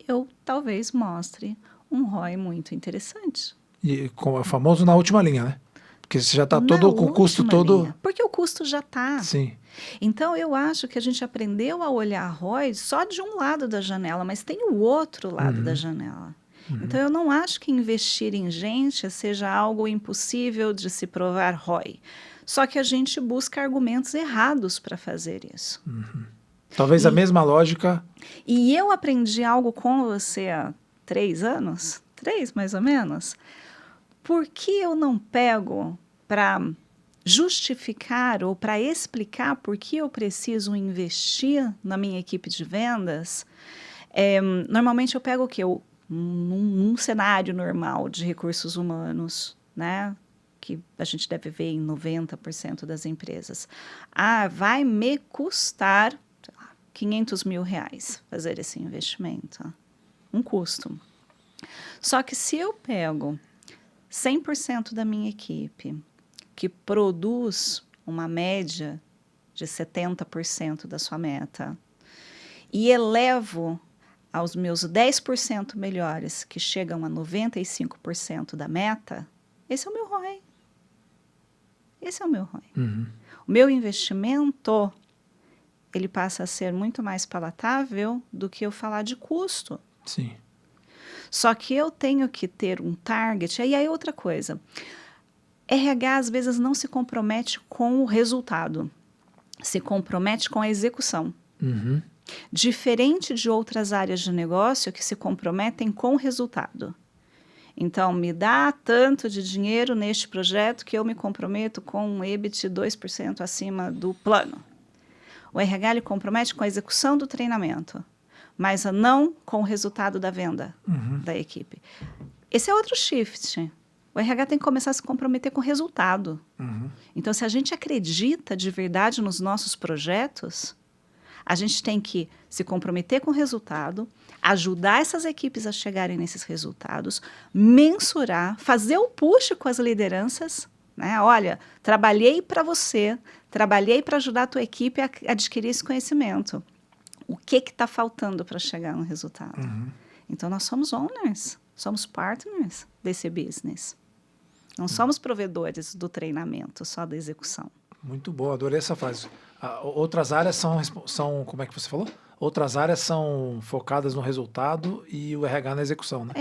eu talvez mostre um ROI muito interessante. E com o famoso na última linha, né? Porque você já está Na todo com o custo última todo. linha, porque o custo já está. Sim. Então, eu acho que a gente aprendeu a olhar ROI só de um lado da janela, mas tem o outro lado da janela. Então, eu não acho que investir em gente seja algo impossível de se provar ROI. Só que a gente busca argumentos errados para fazer isso. Talvez a mesma lógica. E eu aprendi algo com você há 3 anos, 3 mais ou menos. Por que eu não pego para justificar ou para explicar por que eu preciso investir na minha equipe de vendas? Normalmente eu pego o quê? Num cenário normal de recursos humanos, né? Que a gente deve ver em 90% das empresas. Vai me custar, sei lá, R$500 mil fazer esse investimento. Um custo. Só que se eu pego 100% da minha equipe, que produz uma média de 70% da sua meta, e elevo aos meus 10% melhores, que chegam a 95% da meta, esse é o meu ROI. Esse é o meu ROI. O meu investimento, ele passa a ser muito mais palatável do que eu falar de custo. Sim. Só que eu tenho que ter um target. E aí outra coisa. RH, às vezes, não se compromete com o resultado. Se compromete com a execução. Diferente de outras áreas de negócio que se comprometem com o resultado. Então, me dá tanto de dinheiro neste projeto que eu me comprometo com um EBIT 2% acima do plano. O RH ele compromete com a execução do treinamento, mas não com o resultado da venda da equipe. Esse é outro shift. O RH tem que começar a se comprometer com o resultado. Então, se a gente acredita de verdade nos nossos projetos, a gente tem que se comprometer com o resultado, ajudar essas equipes a chegarem nesses resultados, mensurar, fazer o push com as lideranças, né? Olha, trabalhei para você, trabalhei para ajudar a tua equipe a adquirir esse conhecimento. O que está faltando para chegar no resultado? Então, nós somos owners, somos partners desse business. Não somos provedores do treinamento, só da execução. Muito bom, adorei essa frase. Outras áreas são, como é que você falou? Outras áreas são focadas no resultado e o RH na execução, né?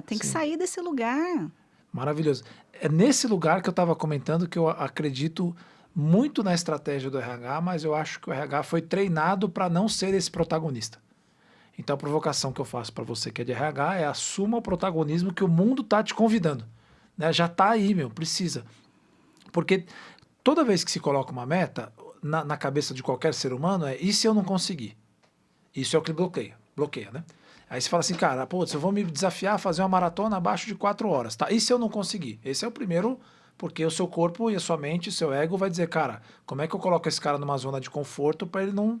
Tem que sair desse lugar. Maravilhoso. É nesse lugar que eu estava comentando que eu acredito muito na estratégia do RH, mas eu acho que o RH foi treinado para não ser esse protagonista. Então a provocação que eu faço para você que é de RH é assuma o protagonismo que o mundo está te convidando. Né? Já está aí, precisa. Porque toda vez que se coloca uma meta, na cabeça de qualquer ser humano e se eu não conseguir? Isso é o que bloqueia, né? Aí você fala assim, cara, se eu vou me desafiar a fazer uma maratona abaixo de 4 horas, tá? E se eu não conseguir? Esse é o primeiro, porque o seu corpo e a sua mente, o seu ego vai dizer, cara, como é que eu coloco esse cara numa zona de conforto para ele não...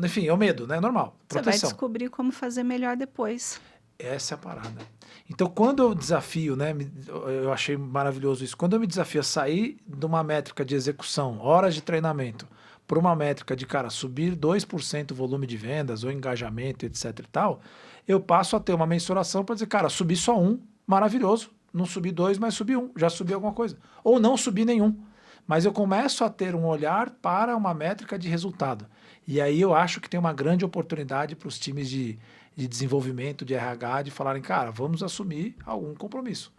Enfim, é o medo, né? Normal, proteção. Você vai descobrir como fazer melhor depois. Essa é a parada. Então, quando eu desafio, né, eu achei maravilhoso isso, quando eu me desafio a sair de uma métrica de execução, horas de treinamento, para uma métrica de, cara, subir 2% o volume de vendas ou engajamento, etc e tal, eu passo a ter uma mensuração para dizer, cara, subi só 1, maravilhoso, não subi 2, mas subi 1, já subi alguma coisa. Ou não subi nenhum. Mas eu começo a ter um olhar para uma métrica de resultado. E aí eu acho que tem uma grande oportunidade para os times de desenvolvimento, de RH, de falarem, cara, vamos assumir algum compromisso.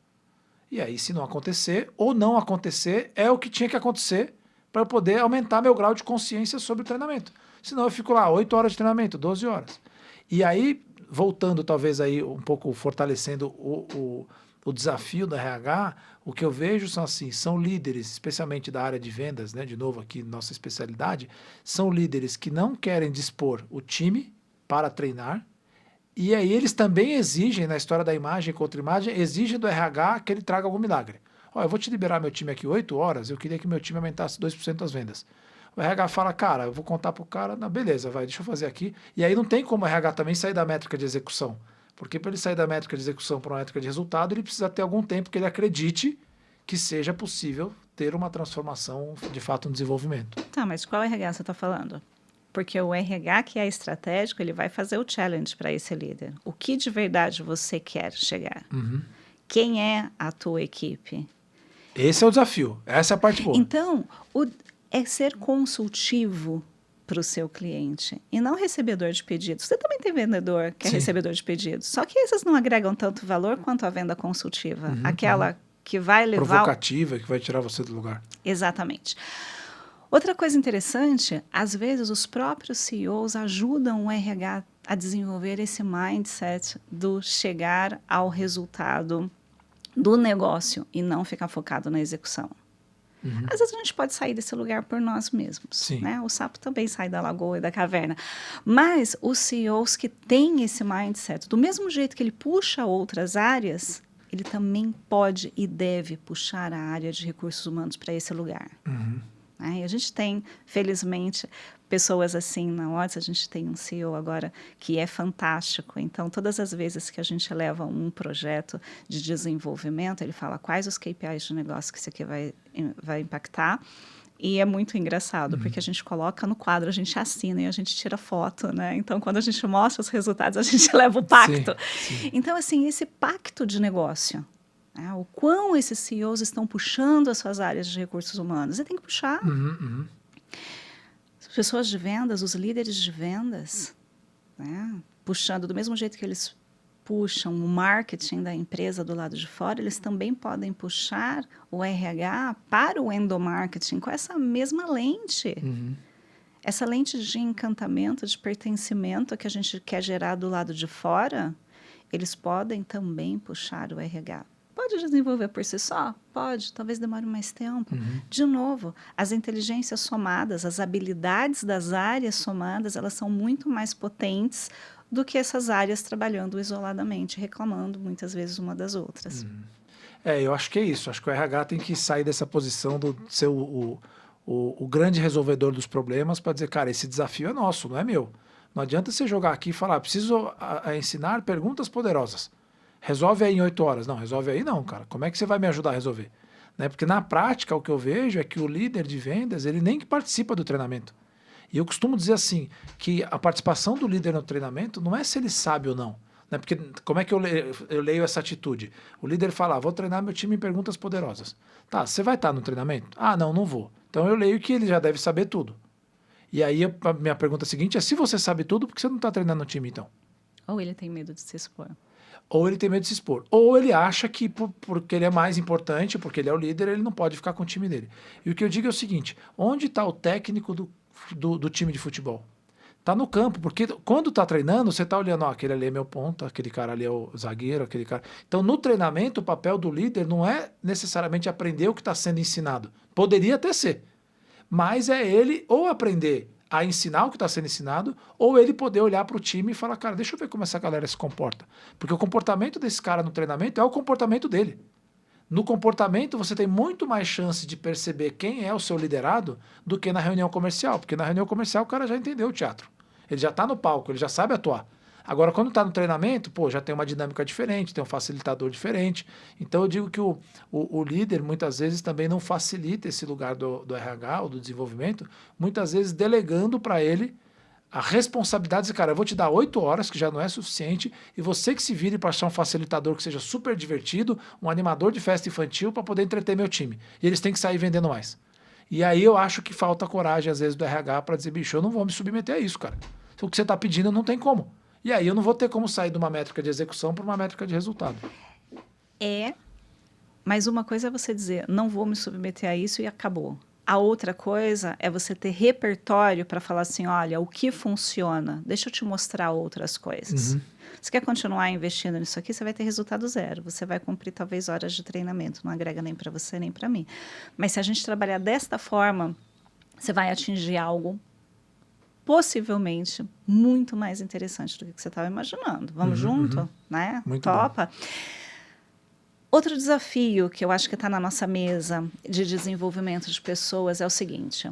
E aí, se não acontecer, ou não acontecer, é o que tinha que acontecer para eu poder aumentar meu grau de consciência sobre o treinamento. Senão eu fico lá 8 horas de treinamento, 12 horas. E aí, voltando talvez aí um pouco fortalecendo o desafio da RH, o que eu vejo são líderes, especialmente da área de vendas, né, de novo aqui nossa especialidade, são líderes que não querem dispor o time para treinar, e aí eles também exigem, na história da imagem contra imagem, exigem do RH que ele traga algum milagre. Eu vou te liberar meu time aqui 8 horas, eu queria que meu time aumentasse 2% das vendas. O RH fala, cara, eu vou contar pro cara, beleza, vai, deixa eu fazer aqui. E aí não tem como o RH também sair da métrica de execução. Porque para ele sair da métrica de execução para uma métrica de resultado, ele precisa ter algum tempo que ele acredite que seja possível ter uma transformação, de fato, um desenvolvimento. Tá, mas qual RH você está falando? Porque o RH que é estratégico, ele vai fazer o challenge para esse líder. O que de verdade você quer chegar? Quem é a tua equipe? Esse é o desafio. Essa é a parte boa. Então, é ser consultivo para o seu cliente e não recebedor de pedidos. Você também tem vendedor que é Sim. recebedor de pedidos. Só que esses não agregam tanto valor quanto a venda consultiva. Aquela que vai levar... Provocativa, que vai tirar você do lugar. Exatamente. Outra coisa interessante, às vezes os próprios CEOs ajudam o RH a desenvolver esse mindset do chegar ao resultado do negócio e não ficar focado na execução. Às vezes a gente pode sair desse lugar por nós mesmos. Sim. Né? O sapo também sai da lagoa e da caverna. Mas os CEOs que têm esse mindset, do mesmo jeito que ele puxa outras áreas, ele também pode e deve puxar a área de recursos humanos para esse lugar. Né? E a gente tem, felizmente, pessoas assim na Otis. A gente tem um CEO agora que é fantástico. Então, todas as vezes que a gente leva um projeto de desenvolvimento, ele fala quais os KPIs de negócio que isso aqui vai impactar. E é muito engraçado, porque a gente coloca no quadro, a gente assina e a gente tira foto, né? Então, quando a gente mostra os resultados, a gente leva o pacto. Sim. Então, assim, esse pacto de negócio, né? O quão esses CEOs estão puxando as suas áreas de recursos humanos. Você tem que puxar. As pessoas de vendas, os líderes de vendas, né? Puxando do mesmo jeito que eles puxam o marketing da empresa do lado de fora, eles também podem puxar o RH para o endomarketing com essa mesma lente. Essa lente de encantamento, de pertencimento que a gente quer gerar do lado de fora, eles podem também puxar o RH. Pode desenvolver por si só? Pode, talvez demore mais tempo. De novo, as inteligências somadas, as habilidades das áreas somadas, elas são muito mais potentes do que essas áreas trabalhando isoladamente, reclamando muitas vezes uma das outras. Eu acho que é isso. Acho que o RH tem que sair dessa posição de ser o grande resolvedor dos problemas para dizer, cara, esse desafio é nosso, não é meu. Não adianta você jogar aqui e falar, preciso ensinar perguntas poderosas. Resolve aí em 8 horas. Não, resolve aí não, cara. Como é que você vai me ajudar a resolver? Né? Porque na prática o que eu vejo é que o líder de vendas, ele nem que participa do treinamento. E eu costumo dizer assim, que a participação do líder no treinamento não é se ele sabe ou não. Né? Porque como é que eu leio essa atitude? O líder fala, vou treinar meu time em perguntas poderosas. Tá, você vai estar no treinamento? Ah, não vou. Então eu leio que ele já deve saber tudo. E aí a minha pergunta seguinte é, se você sabe tudo, por que você não está treinando o time então? Ou ele tem medo de se expor. Ou ele tem medo de se expor. Ou ele acha que porque ele é mais importante, porque ele é o líder, ele não pode ficar com o time dele. E o que eu digo é o seguinte, onde está o técnico do time de futebol? Está no campo, porque quando está treinando, você está olhando, aquele ali é meu ponta, aquele cara ali é o zagueiro, aquele cara... Então, no treinamento, o papel do líder não é necessariamente aprender o que está sendo ensinado. Poderia até ser. Mas é ele ou aprender a ensinar o que está sendo ensinado, ou ele poder olhar para o time e falar, cara, deixa eu ver como essa galera se comporta. Porque o comportamento desse cara no treinamento é o comportamento dele. No comportamento, você tem muito mais chance de perceber quem é o seu liderado do que na reunião comercial. Porque na reunião comercial o cara já entendeu o teatro. Ele já está no palco, ele já sabe atuar. Agora, quando está no treinamento, já tem uma dinâmica diferente, tem um facilitador diferente. Então, eu digo que o líder, muitas vezes, também não facilita esse lugar do RH ou do desenvolvimento, muitas vezes delegando para ele a responsabilidade de, cara, eu vou te dar 8 horas, que já não é suficiente, e você que se vire para achar um facilitador que seja super divertido, um animador de festa infantil para poder entreter meu time. E eles têm que sair vendendo mais. E aí eu acho que falta coragem, às vezes, do RH para dizer, bicho, eu não vou me submeter a isso, cara. O que você está pedindo não tem como. E aí eu não vou ter como sair de uma métrica de execução para uma métrica de resultado. Mas uma coisa é você dizer, não vou me submeter a isso e acabou. A outra coisa é você ter repertório para falar assim, olha, o que funciona? Deixa eu te mostrar outras coisas. Você quer continuar investindo nisso aqui, você vai ter resultado zero. Você vai cumprir talvez horas de treinamento, não agrega nem para você nem para mim. Mas se a gente trabalhar desta forma, você vai atingir algo possivelmente muito mais interessante do que você estava imaginando. Vamos junto? Né? Muito Topa? Bom. Outro desafio que eu acho que está na nossa mesa de desenvolvimento de pessoas é o seguinte.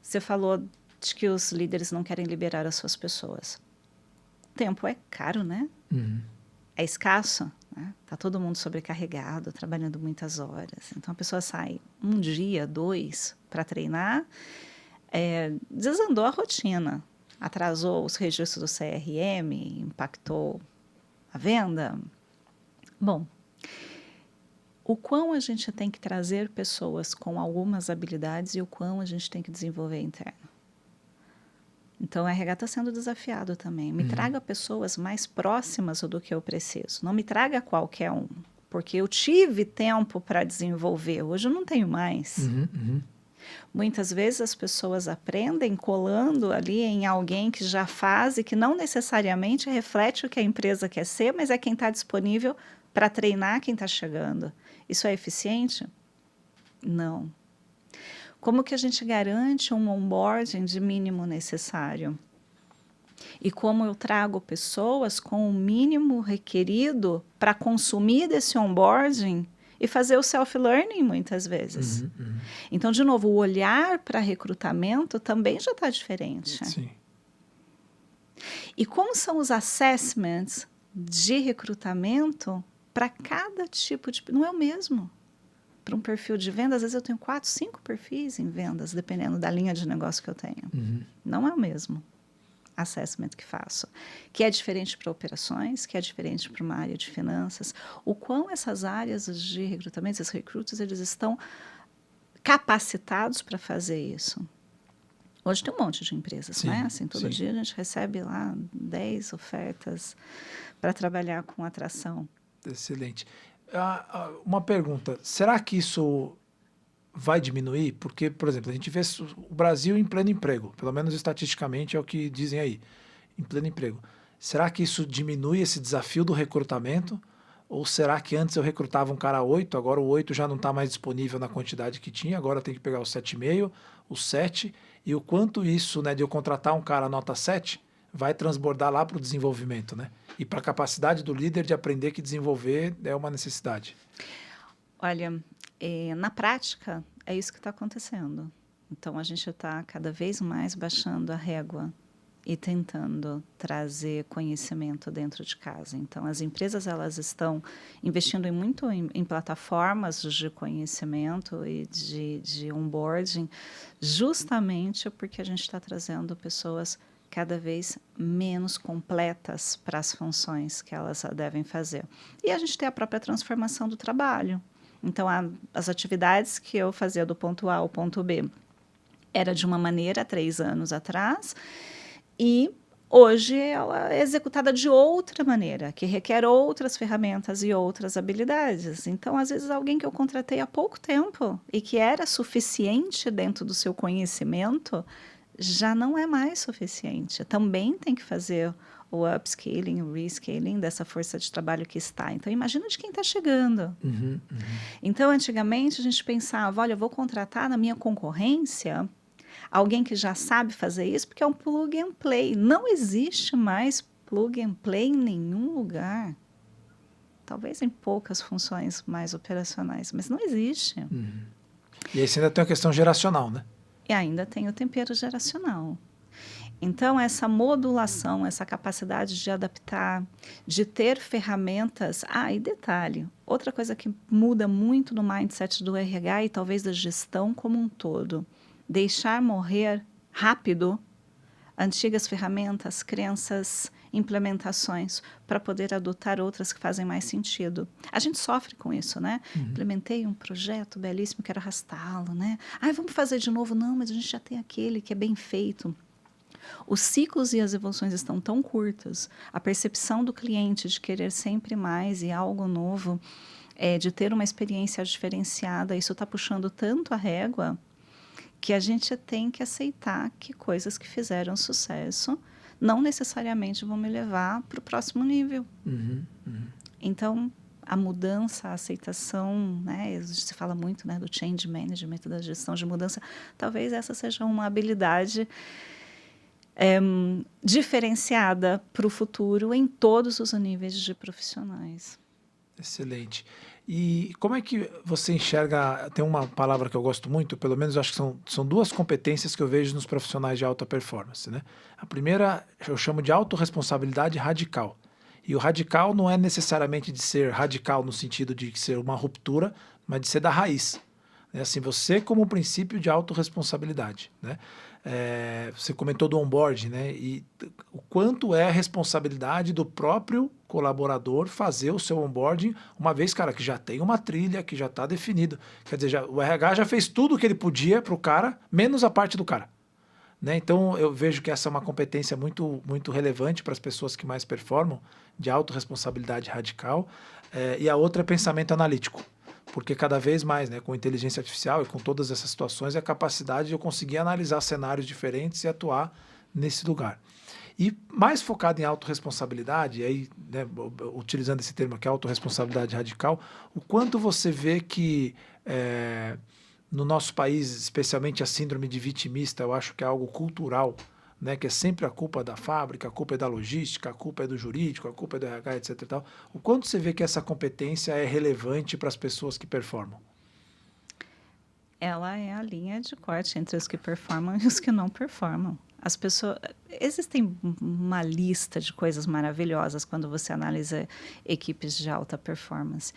Você falou de que os líderes não querem liberar as suas pessoas. tempo é caro, né? Uhum. É escasso, né? Tá todo mundo sobrecarregado, trabalhando muitas horas. Então a pessoa sai um dia, 2 para treinar, desandou a rotina, atrasou os registros do CRM, impactou a venda. Bom, o quão a gente tem que trazer pessoas com algumas habilidades e o quão a gente tem que desenvolver interno. Então, o RH está sendo desafiado também. Me traga pessoas mais próximas do que eu preciso. Não me traga qualquer um, porque eu tive tempo para desenvolver. Hoje eu não tenho mais. Muitas vezes as pessoas aprendem colando ali em alguém que já faz e que não necessariamente reflete o que a empresa quer ser, mas é quem está disponível para treinar quem está chegando. Isso é eficiente? Não. Como que a gente garante um onboarding de mínimo necessário? E como eu trago pessoas com o mínimo requerido para consumir desse onboarding e fazer o self-learning muitas vezes. Então, de novo, o olhar para recrutamento também já está diferente. Sim. E como são os assessments de recrutamento para cada tipo de... Não é o mesmo. Para um perfil de venda, às vezes eu tenho 4, 5 perfis em vendas, dependendo da linha de negócio que eu tenho. Não é o mesmo assessment que faço, que é diferente para operações, que é diferente para uma área de finanças. O quão essas áreas de recrutamento, esses recrutas, eles estão capacitados para fazer isso. Hoje tem um monte de empresas, Sim, né? Assim, todo sim. dia a gente recebe lá 10 ofertas para trabalhar com atração. Excelente. Uma pergunta, será que isso vai diminuir? Porque, por exemplo, a gente vê o Brasil em pleno emprego, pelo menos estatisticamente é o que dizem aí, em pleno emprego. Será que isso diminui esse desafio do recrutamento? Ou será que antes eu recrutava um cara 8, agora o 8 já não está mais disponível na quantidade que tinha, agora tem que pegar o 7,5, o 7, e o quanto isso, né, de eu contratar um cara nota 7, vai transbordar lá para o desenvolvimento, né? E para a capacidade do líder de aprender que desenvolver é uma necessidade. Olha, na prática, é isso que está acontecendo. Então, a gente está cada vez mais baixando a régua e tentando trazer conhecimento dentro de casa. Então, as empresas elas estão investindo muito em plataformas de conhecimento e de onboarding, justamente porque a gente está trazendo pessoas cada vez menos completas para as funções que elas devem fazer. E a gente tem a própria transformação do trabalho. Então, as atividades que eu fazia do ponto A ao ponto B era de uma maneira há 3 anos atrás, e hoje ela é executada de outra maneira, que requer outras ferramentas e outras habilidades. Então, às vezes, alguém que eu contratei há pouco tempo e que era suficiente dentro do seu conhecimento, já não é mais suficiente. Também tem que fazer o upscaling, o rescaling dessa força de trabalho que está. Então, imagina de quem está chegando. Então, antigamente, a gente pensava, olha, eu vou contratar na minha concorrência alguém que já sabe fazer isso, porque é um plug and play. Não existe mais plug and play em nenhum lugar. Talvez em poucas funções mais operacionais, mas não existe. E aí você ainda tem a questão geracional, né? E ainda tem o tempero geracional. Então, essa modulação, essa capacidade de adaptar, de ter ferramentas... e detalhe, outra coisa que muda muito no mindset do RH e talvez da gestão como um todo, deixar morrer rápido antigas ferramentas, crenças, implementações, para poder adotar outras que fazem mais sentido. A gente sofre com isso, né? Implementei um projeto belíssimo, quero arrastá-lo, né? Vamos fazer de novo? Não, mas a gente já tem aquele que é bem feito. Os ciclos e as evoluções estão tão curtas, a percepção do cliente de querer sempre mais e algo novo, de ter uma experiência diferenciada, isso está puxando tanto a régua que a gente tem que aceitar que coisas que fizeram sucesso não necessariamente vão me levar para o próximo nível. Então, a mudança, a aceitação, né, se fala muito, né, do change management, da gestão de mudança, talvez essa seja uma habilidade diferenciada para o futuro em todos os níveis de profissionais. Excelente. E como é que você enxerga? Tem uma palavra que eu gosto muito, pelo menos eu acho que são duas competências que eu vejo nos profissionais de alta performance, né? A primeira eu chamo de autorresponsabilidade radical. E o radical não é necessariamente de ser radical no sentido de ser uma ruptura, mas de ser da raiz. É assim, você como princípio de autorresponsabilidade, né? Você comentou do onboarding, né? E o quanto é a responsabilidade do próprio colaborador fazer o seu onboarding, uma vez, cara, que já tem uma trilha, que já está definido. Quer dizer, o RH já fez tudo o que ele podia para o cara, menos a parte do cara. Né? Então, eu vejo que essa é uma competência muito relevante para as pessoas que mais performam, de autorresponsabilidade radical. E a outra é pensamento analítico. Porque cada vez mais, né, com inteligência artificial e com todas essas situações, é a capacidade de eu conseguir analisar cenários diferentes e atuar nesse lugar. E mais focado em autorresponsabilidade, aí, né, utilizando esse termo aqui, autorresponsabilidade radical, o quanto você vê que no nosso país, especialmente a síndrome de vitimista, eu acho que é algo cultural, né, que é sempre a culpa da fábrica, a culpa é da logística, a culpa é do jurídico, a culpa é do RH, etc. E tal. O quanto você vê que essa competência é relevante para as pessoas que performam? Ela é a linha de corte entre os que performam e os que não performam. As pessoas, existem uma lista de coisas maravilhosas quando você analisa equipes de alta performance,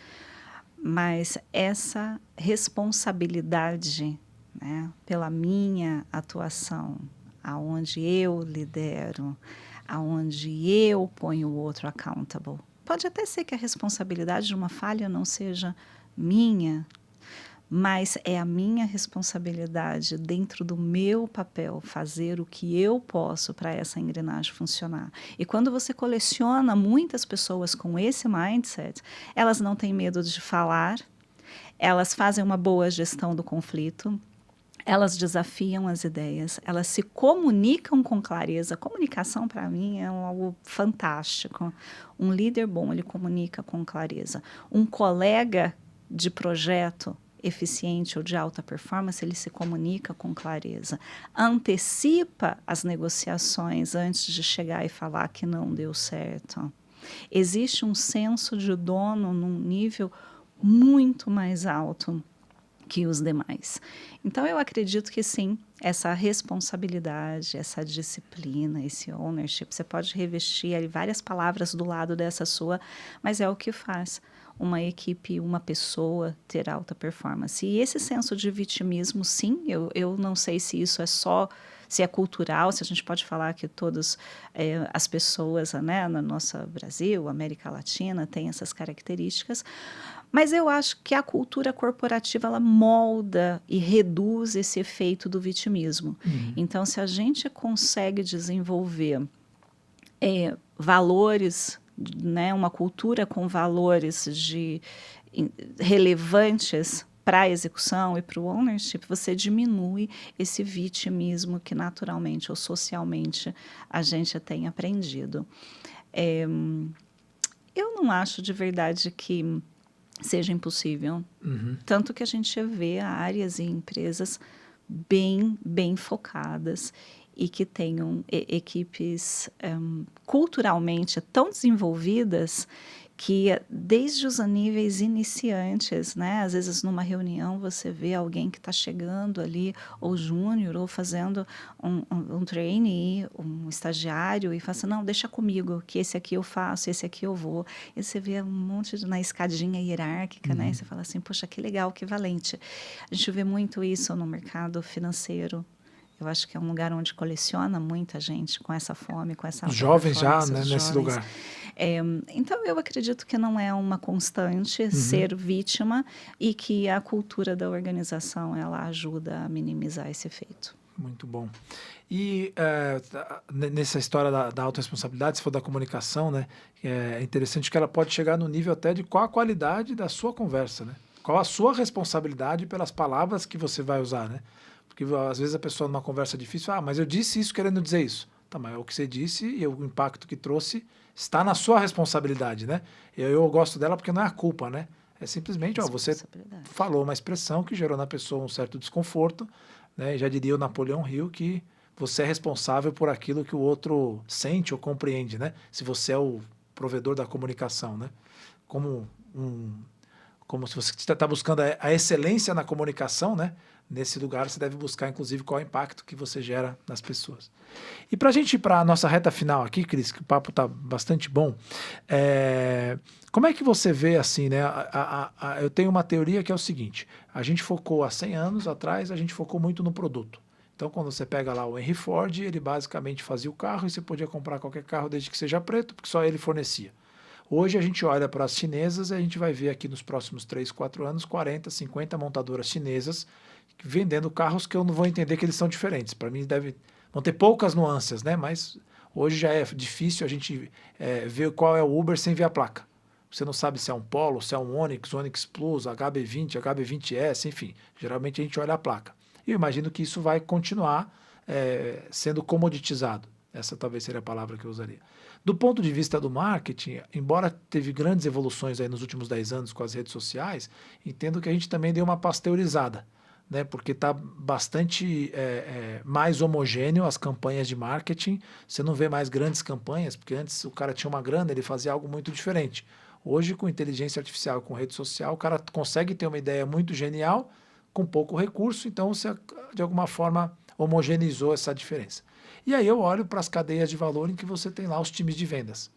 mas essa responsabilidade, né, pela minha atuação, aonde eu lidero, aonde eu ponho o outro accountable. Pode até ser que a responsabilidade de uma falha não seja minha, mas é a minha responsabilidade, dentro do meu papel, fazer o que eu posso para essa engrenagem funcionar. E quando você coleciona muitas pessoas com esse mindset, elas não têm medo de falar, elas fazem uma boa gestão do conflito, elas desafiam as ideias, elas se comunicam com clareza. Comunicação, para mim, é algo fantástico. Um líder bom, ele comunica com clareza. Um colega de projeto eficiente ou de alta performance, ele se comunica com clareza. Antecipa as negociações antes de chegar e falar que não deu certo. Existe um senso de dono num nível muito mais alto que os demais. Então, eu acredito que sim, essa responsabilidade, essa disciplina, esse ownership, você pode revestir ali várias palavras do lado dessa sua, mas é o que faz uma equipe, uma pessoa ter alta performance. E esse senso de vitimismo, sim, eu não sei se isso é só, se é cultural, se a gente pode falar que todas as pessoas, né, no nosso Brasil, América Latina, têm essas características, mas eu acho que a cultura corporativa, ela molda e reduz esse efeito do vitimismo. Então, se a gente consegue desenvolver valores, né, uma cultura com valores relevantes para a execução e para o ownership, você diminui esse vitimismo que naturalmente ou socialmente a gente tem aprendido. Eu não acho de verdade que seja impossível. Tanto que a gente vê áreas e empresas bem focadas e que tenham equipes culturalmente tão desenvolvidas que desde os níveis iniciantes, né? Às vezes numa reunião você vê alguém que está chegando ali, ou júnior, ou fazendo um trainee, um estagiário, e fala assim, não, deixa comigo, que esse aqui eu faço, esse aqui eu vou. E você vê um monte na escadinha hierárquica, né? E você fala assim, poxa, que legal, que valente. A gente vê muito isso no mercado financeiro. Eu acho que é um lugar onde coleciona muita gente com essa fome, com essa Os alta jovens já, performance, né, os nesse jovens. lugar. Então, eu acredito que não é uma constante ser vítima e que a cultura da organização ela ajuda a minimizar esse efeito. Muito bom. E nessa história da autorresponsabilidade, se for da comunicação, né, é interessante que ela pode chegar no nível até de qual a qualidade da sua conversa, né? Qual a sua responsabilidade pelas palavras que você vai usar, né? Porque às vezes a pessoa numa conversa difícil, mas eu disse isso querendo dizer isso. Tá, mas é o que você disse e o impacto que trouxe está na sua responsabilidade, né? Eu gosto dela porque não é a culpa, né? É simplesmente, você falou uma expressão que gerou na pessoa um certo desconforto, né? E já diria o Napoleão Hill que você é responsável por aquilo que o outro sente ou compreende, né? Se você é o provedor da comunicação, né? Como como se você está buscando a excelência na comunicação, né? Nesse lugar você deve buscar, inclusive, qual é o impacto que você gera nas pessoas. E para a gente ir para a nossa reta final aqui, Cris, que o papo está bastante bom, como é que você vê assim, né? Eu tenho uma teoria que é o seguinte, a gente focou há 100 anos atrás, a gente focou muito no produto. Então, quando você pega lá o Henry Ford, ele basicamente fazia o carro e você podia comprar qualquer carro desde que seja preto, porque só ele fornecia. Hoje a gente olha para as chinesas e a gente vai ver aqui nos próximos 3, 4 anos 40, 50 montadoras chinesas vendendo carros que eu não vou entender que eles são diferentes. Para mim vão ter poucas nuances, né? Mas hoje já é difícil a gente ver qual é o Uber sem ver a placa. Você não sabe se é um Polo, se é um Onix, Onix Plus, HB20, HB20S, enfim. Geralmente a gente olha a placa. E eu imagino que isso vai continuar sendo comoditizado. Essa talvez seria a palavra que eu usaria. Do ponto de vista do marketing, embora teve grandes evoluções aí nos últimos 10 anos com as redes sociais, entendo que a gente também deu uma pasteurizada, né? Porque está bastante mais homogêneo as campanhas de marketing. Você não vê mais grandes campanhas, porque antes o cara tinha uma grana, ele fazia algo muito diferente. Hoje, com inteligência artificial, com rede social, o cara consegue ter uma ideia muito genial com pouco recurso, então você, de alguma forma, homogeneizou essa diferença. E aí eu olho para as cadeias de valor em que você tem lá os times de vendas.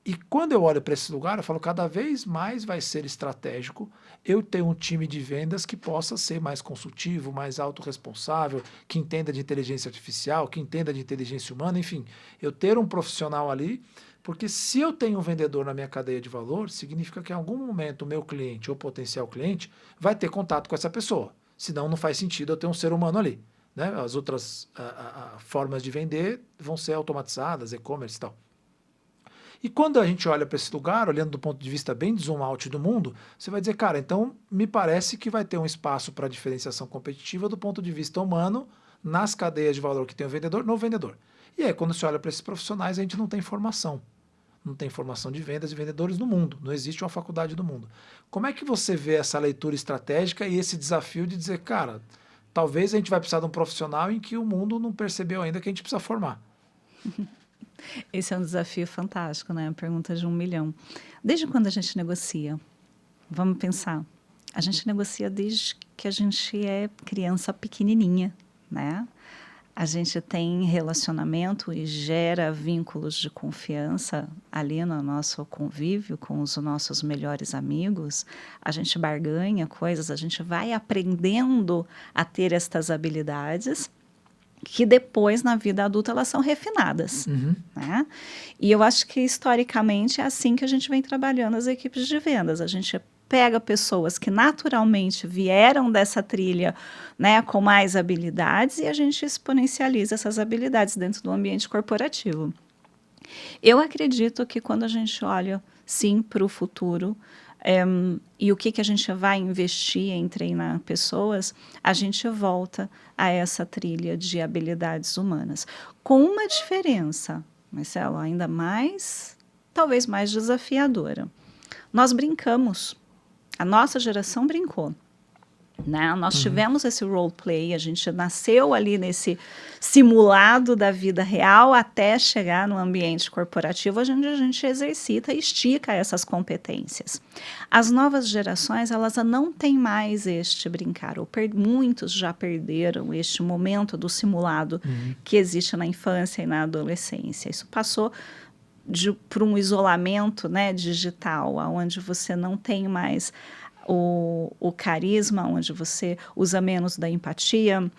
E quando eu olho para esse lugar, eu falo, cada vez mais vai ser estratégico eu ter um time de vendas que possa ser mais consultivo, mais autorresponsável, que entenda de inteligência artificial, que entenda de inteligência humana, enfim, eu ter um profissional ali, porque se eu tenho um vendedor na minha cadeia de valor, significa que em algum momento o meu cliente ou potencial cliente vai ter contato com essa pessoa. Senão não faz sentido eu ter um ser humano ali. Né? As outras formas de vender vão ser automatizadas, e-commerce e tal. E quando a gente olha para esse lugar, olhando do ponto de vista bem de zoom out do mundo, você vai dizer, cara, então me parece que vai ter um espaço para diferenciação competitiva do ponto de vista humano nas cadeias de valor que tem o vendedor, no vendedor. E aí, quando você olha para esses profissionais, a gente não tem formação. Não tem formação de vendas e vendedores no mundo. Não existe uma faculdade do mundo. Como é que você vê essa leitura estratégica e esse desafio de dizer, cara, talvez a gente vai precisar de um profissional em que o mundo não percebeu ainda que a gente precisa formar? Esse é um desafio fantástico, né? A pergunta de 1 milhão. Desde quando a gente negocia? Vamos pensar. A gente negocia desde que a gente é criança pequenininha, né? A gente tem relacionamento e gera vínculos de confiança ali no nosso convívio com os nossos melhores amigos. A gente barganha coisas, a gente vai aprendendo a ter estas habilidades que depois, na vida adulta, elas são refinadas. Né? E eu acho que, historicamente, é assim que a gente vem trabalhando as equipes de vendas. A gente pega pessoas que naturalmente vieram dessa trilha, né, com mais habilidades e a gente exponencializa essas habilidades dentro do ambiente corporativo. Eu acredito que quando a gente olha, sim, para o futuro, e o que a gente vai investir em treinar pessoas, a gente volta a essa trilha de habilidades humanas. Com uma diferença, Marcelo, ainda mais, talvez mais desafiadora. Nós brincamos. A nossa geração brincou. Né? Nós tivemos esse roleplay, a gente nasceu ali nesse simulado da vida real até chegar no ambiente corporativo, onde a gente exercita e estica essas competências. As novas gerações, elas não têm mais este brincar, ou muitos já perderam este momento do simulado que existe na infância e na adolescência. Isso passou por um isolamento, né, digital, onde você não tem mais o carisma, onde você usa menos da empatia,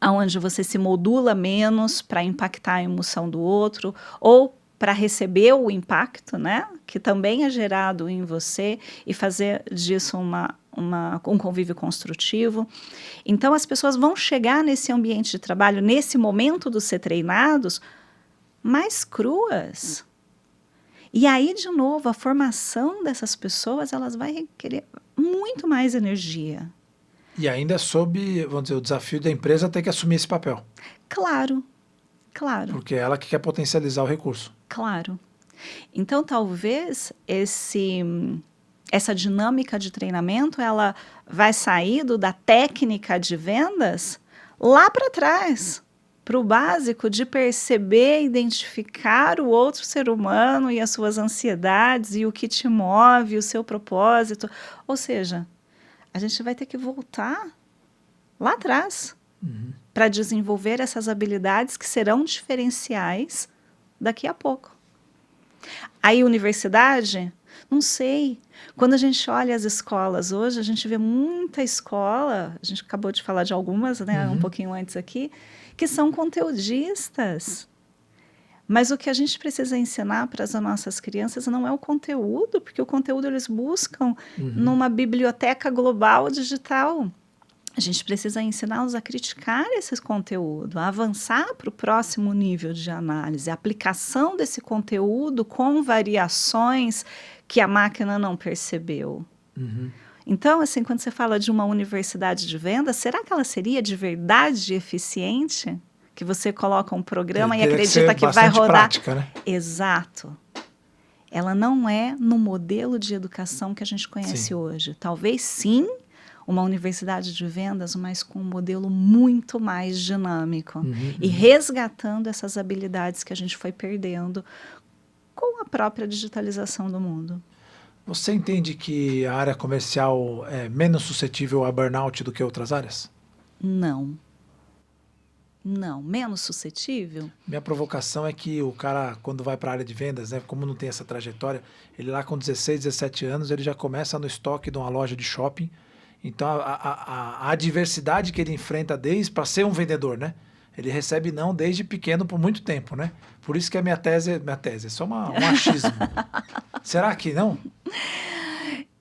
onde você se modula menos para impactar a emoção do outro ou para receber o impacto, né, que também é gerado em você e fazer disso um convívio construtivo. Então, as pessoas vão chegar nesse ambiente de trabalho, nesse momento de ser treinados, mais cruas. E aí, de novo, a formação dessas pessoas, elas vai requerer muito mais energia. E ainda sob, vamos dizer, o desafio da empresa ter que assumir esse papel. Claro, claro. Porque é ela que quer potencializar o recurso. Claro. Então, talvez essa dinâmica de treinamento, ela vai sair da técnica de vendas lá para trás. para o básico de perceber, identificar o outro ser humano e as suas ansiedades e o que te move, o seu propósito. Ou seja, a gente vai ter que voltar lá atrás para desenvolver essas habilidades que serão diferenciais daqui a pouco. Aí, universidade? Não sei. Quando a gente olha as escolas hoje, a gente vê muita escola, a gente acabou de falar de algumas, né, um pouquinho antes aqui, que são conteudistas. Mas o que a gente precisa ensinar para as nossas crianças não é o conteúdo, porque o conteúdo eles buscam numa biblioteca global digital. A gente precisa ensiná-los a criticar esse conteúdo, a avançar para o próximo nível de análise, a aplicação desse conteúdo com variações que a máquina não percebeu. Então, assim, quando você fala de uma universidade de vendas, será que ela seria de verdade eficiente? Que você coloca um programa e acredita que vai rodar? Prática, né? Exato. Ela não é no modelo de educação que a gente conhece hoje. Talvez sim, uma universidade de vendas, mas com um modelo muito mais dinâmico e resgatando essas habilidades que a gente foi perdendo com a própria digitalização do mundo. Você entende que a área comercial é menos suscetível a burnout do que outras áreas? Não. Não. Menos suscetível? Minha provocação é que o cara, quando vai para a área de vendas, né, como não tem essa trajetória, ele lá com 16, 17 anos, ele já começa no estoque de uma loja de shopping. Então, a adversidade que ele enfrenta desde para ser um vendedor, né? Ele recebe não desde pequeno por muito tempo, né? Por isso que a minha tese é só um achismo. Será que não?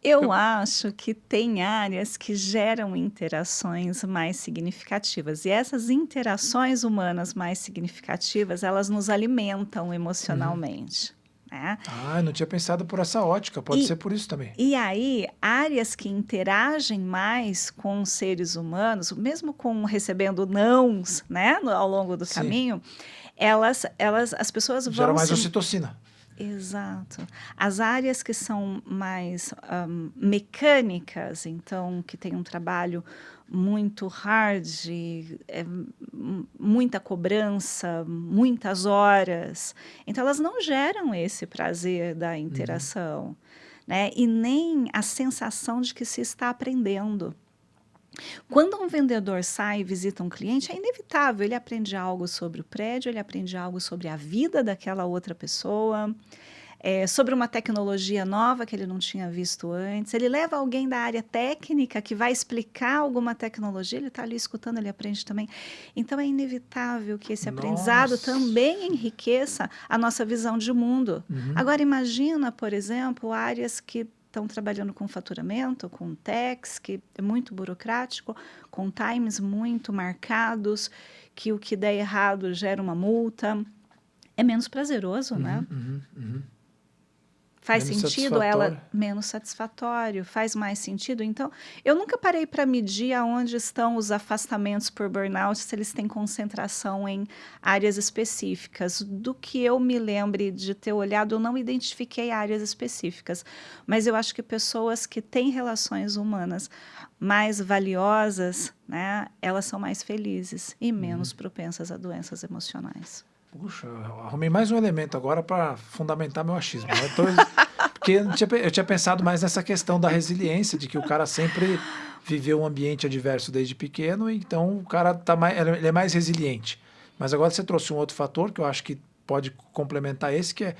Eu acho que tem áreas que geram interações mais significativas. E essas interações humanas mais significativas, elas nos alimentam emocionalmente. Né? Eu não tinha pensado por essa ótica. Pode ser por isso também. E aí, áreas que interagem mais com os seres humanos, mesmo com recebendo nãos, né, ao longo do caminho, as pessoas vão... Gera mais ocitocina. Exato. As áreas que são mais mecânicas, então, que tem um trabalho muito hard, muita cobrança, muitas horas, então elas não geram esse prazer da interação, né? E nem a sensação de que se está aprendendo. Quando um vendedor sai e visita um cliente, é inevitável, ele aprende algo sobre o prédio, ele aprende algo sobre a vida daquela outra pessoa, sobre uma tecnologia nova que ele não tinha visto antes. Ele leva alguém da área técnica que vai explicar alguma tecnologia, ele está ali escutando, ele aprende também. Então, é inevitável que esse aprendizado também enriqueça a nossa visão de mundo. Agora, imagina, por exemplo, áreas que estão trabalhando com faturamento, com tax, que é muito burocrático, com times muito marcados, que o que der errado gera uma multa. É menos prazeroso, né? Faz sentido ela menos satisfatório, faz mais sentido. Então, eu nunca parei para medir aonde estão os afastamentos por burnout, se eles têm concentração em áreas específicas. Do que eu me lembre de ter olhado, eu não identifiquei áreas específicas. Mas eu acho que pessoas que têm relações humanas mais valiosas, né, elas são mais felizes e menos propensas a doenças emocionais. Puxa, arrumei mais um elemento agora para fundamentar meu achismo. Porque eu tinha pensado mais nessa questão da resiliência, de que o cara sempre viveu um ambiente adverso desde pequeno, então o cara ele é mais resiliente. Mas agora você trouxe um outro fator que eu acho que pode complementar esse, que é,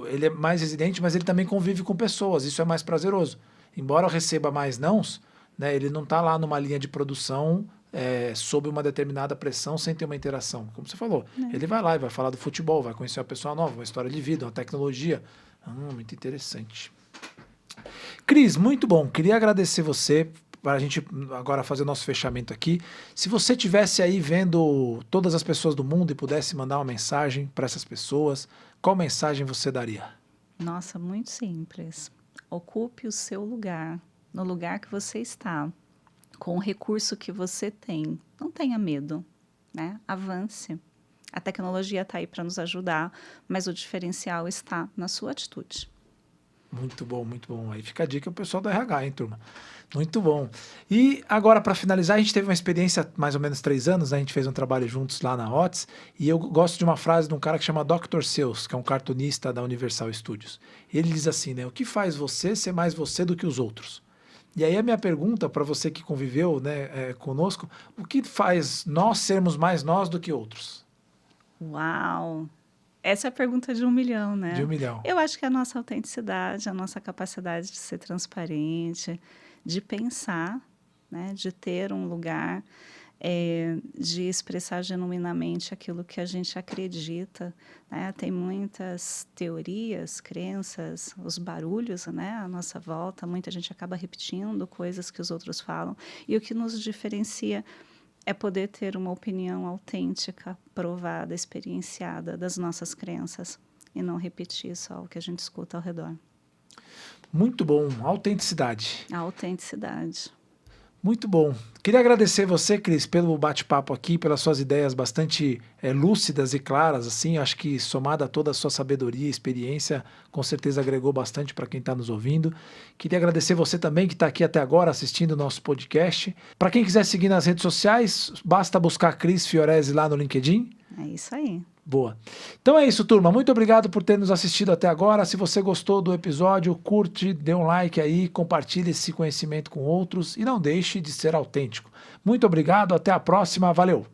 ele é mais resiliente, mas ele também convive com pessoas, isso é mais prazeroso. Embora eu receba mais nãos, né, ele não está lá numa linha de produção sob uma determinada pressão sem ter uma interação. Como você falou, ele vai lá e vai falar do futebol, vai conhecer uma pessoa nova, uma história de vida, uma tecnologia. Muito interessante. Cris, muito bom. Queria agradecer você para a gente agora fazer o nosso fechamento aqui. Se você estivesse aí vendo todas as pessoas do mundo e pudesse mandar uma mensagem para essas pessoas, qual mensagem você daria? Nossa, muito simples. Ocupe o seu lugar, no lugar que você está, com o recurso que você tem. Não tenha medo, né? Avance. A tecnologia está aí para nos ajudar, mas o diferencial está na sua atitude. Muito bom, muito bom. Aí fica a dica pro pessoal do RH, hein, turma? Muito bom. E agora, para finalizar, a gente teve uma experiência mais ou menos 3 anos, né? A gente fez um trabalho juntos lá na Otis, e eu gosto de uma frase de um cara que chama Dr. Seuss, que é um cartunista da Universal Studios. Ele diz assim, né? O que faz você ser mais você do que os outros? E aí a minha pergunta para você que conviveu, né, conosco, o que faz nós sermos mais nós do que outros? Uau! Essa é a pergunta de 1 milhão, De um né? milhão. Eu acho que é a nossa autenticidade, a nossa capacidade de ser transparente, de pensar, né? De ter um lugar, de expressar genuinamente aquilo que a gente acredita, né? Tem muitas teorias, crenças, os barulhos, né? À nossa volta, muita gente acaba repetindo coisas que os outros falam. E o que nos diferencia é poder ter uma opinião autêntica, provada, experienciada das nossas crenças e não repetir só o que a gente escuta ao redor. Muito bom, autenticidade. A autenticidade. Muito bom. Queria agradecer você, Cris, pelo bate-papo aqui, pelas suas ideias bastante lúcidas e claras, assim. Acho que somada a toda a sua sabedoria e experiência, com certeza agregou bastante para quem está nos ouvindo. Queria agradecer você também que está aqui até agora assistindo o nosso podcast. Para quem quiser seguir nas redes sociais, basta buscar Cris Fiorese lá no LinkedIn. É isso aí. Boa. Então é isso, turma. Muito obrigado por ter nos assistido até agora. Se você gostou do episódio, curte, dê um like aí, compartilhe esse conhecimento com outros e não deixe de ser autêntico. Muito obrigado, até a próxima. Valeu!